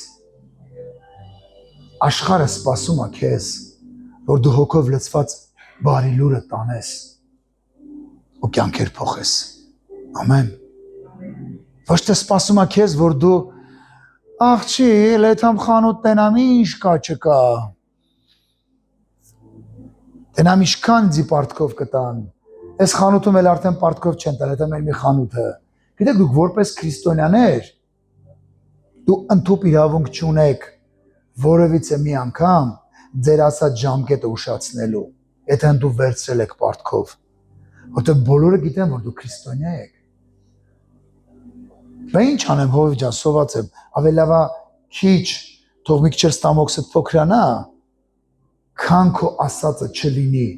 Աշխարհը սպասում է քեզ, որ դու հոգով լցված բարի լուրը տանես ու կյանքեր փոխես։ Ամեն։ Ոչ թե սպասում է քեզ, որ դու աղջի, լեթամ խանութ տենամ ինչ կա չկա։ Տենամ ինչքան ձի պարտքով կտան։ Այս խանութում էլ արդեն պարտքով չեն տան, դա մեր մի խանութը։ Գիտեք դուք որպես քրիստոնյաներ դու ընդհանուր իրավունք չունեք որևիցե մի անգամ ձեր ասած ժամկետը ուշացնելու, եթե դու վերցրել եք պարտքով, որտեղ բոլորը գիտեն, որ դու քրիստոնյա եք։ Բա ինչ անեմ, հովիվ ջան, սոված եմ, ավելի լավ է քիչ, թող մի քիչ ստամոքսը փոքրանա, քան քո ասածը չլինի,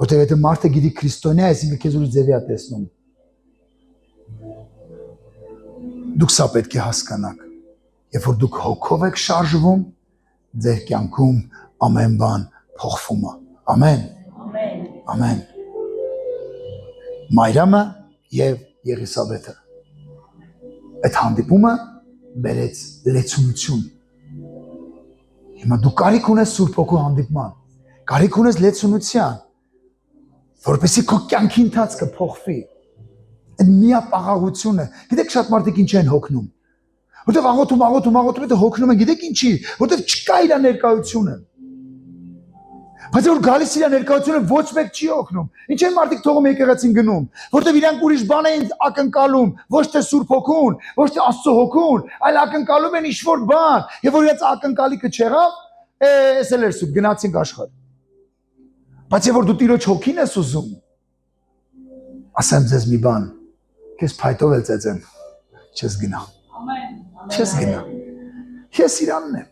որտեղ եթե մարդը գիտի քրիստոնյա ես, ինքը քեզ ուրիշ ձևի է տեսնում։ Դուք սա պետք է հասկանաք, երբ որ դուք հոգով եք շարժվում, ձեր կյանքում ամեն բան փոխվում է։ Ամեն։ Ամեն։ Մարիամը եւ Եղիսաբեթը այդ հանդիպումը բերեց լեցունություն։ Հիմա դու կարիք ունես Սուրբ Հոգու հանդիպման, կարիք ունես լեցունության, որպեսզի քո կյանքի ընթացքը փոխվի։ Այդ միապաղաղությունը, գիտեք շատ մարդիկ ինչ են հոգնում, որտեվ աղոթում, հետո հոգնում են, գիտեք ինչի, որտեվ չկա իր ներկայությունը։ Բայց որ գալիս իր ներկայությունը ոչ մեկ չի օգնում։ Ինչ են մարդիկ թողում եկեղեցին գնում, որտեվ իրանք ուրիշ բան են ակնկալում, ոչ թե Սուրբ Հոգուն, ոչ թե Աստծո Հոգուն, այլ ակնկալում են ինչ-որ բան, եւ որ իրաց ակնկալիքը չեղավ, էս էլ էր սուտ, գնացինք աշխարհ։ Բայց եւ որ դու Տիրոջ Հոգին ես ուզում, ասեմ ձեզ մի բան, քեզ փայտով էլ ծեծեմ, չես գնա։ Ամեն։ Չես գնա։ Ես իրանն եմ։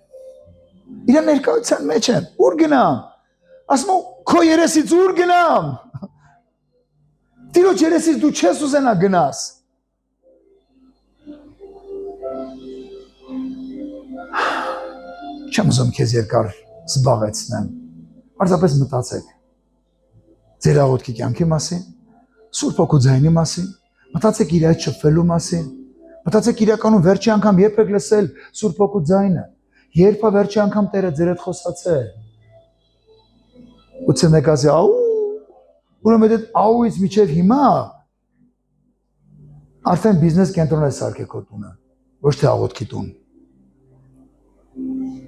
Իր ներկայության մեջ եմ։ Ուր գնամ։ Ասում եմ, քո երեսից ուր գնամ։ Տիրոջ երեսից դու չես ուզենա գնաս։ Չեմ ուզում քեզ երկար զբաղեցնեմ։ Պարզապես մտածեք ձեր աղոթքի կյանքի մասին, Սուրբ Հոգու ձայնի մասին, մտածեք իր այդ շփվելու մասին, մտածեք իրականում վերջի անգամ երբ եք լսել Սուրբ Հոգու ձայնը, երբ է վերջի անգամ Տերը ձեր հետ խոսացել։ Ուցե մեկ ասի, աու, ուրեմն այդ աուից միջև հիմա արդեն բիզնես կենտրոն է սարքել քո տունը, ոչ թե աղոթքի տուն։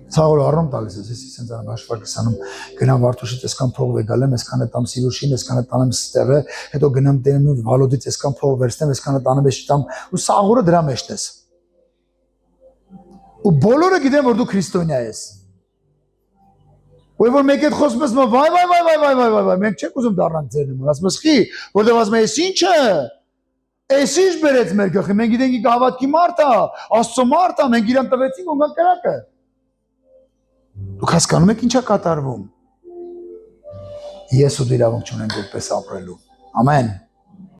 Ցավոք առում տալիս ես, ես ինձ անեմ հաշվարկսանում գնամ Վարդուշից այսքան փող վեգալեմ, այսքան տամ Սիրուշին, այսքան տանեմ ստեղը, հետո գնամ տենեմ Վալոդից այսքան փող վերցնեմ, այսքան տանեմ ես տամ ու սաղուրը դրա մեջն ես։ Ու բոլորը գիտեն որ դու քրիստոնյա ես։ Ու որ մեկ այդ խոսում ես վայ, մենք չենք ուզում դառնանք ձեր նման, ասում ես խի, որտեղ ասում ես ինչը։ Էս ինչ բերեց մեր գլխի, մենք գիտենք հավատքի մարդ է, Աստծո մարդ է, մենք իրան տվեցինք ու գանք կրակը։ Դուք հասկանում եք ինչա կատարվում։ Ես ու դու իրավունք չունենք այդպես ապրելու։ Ամեն։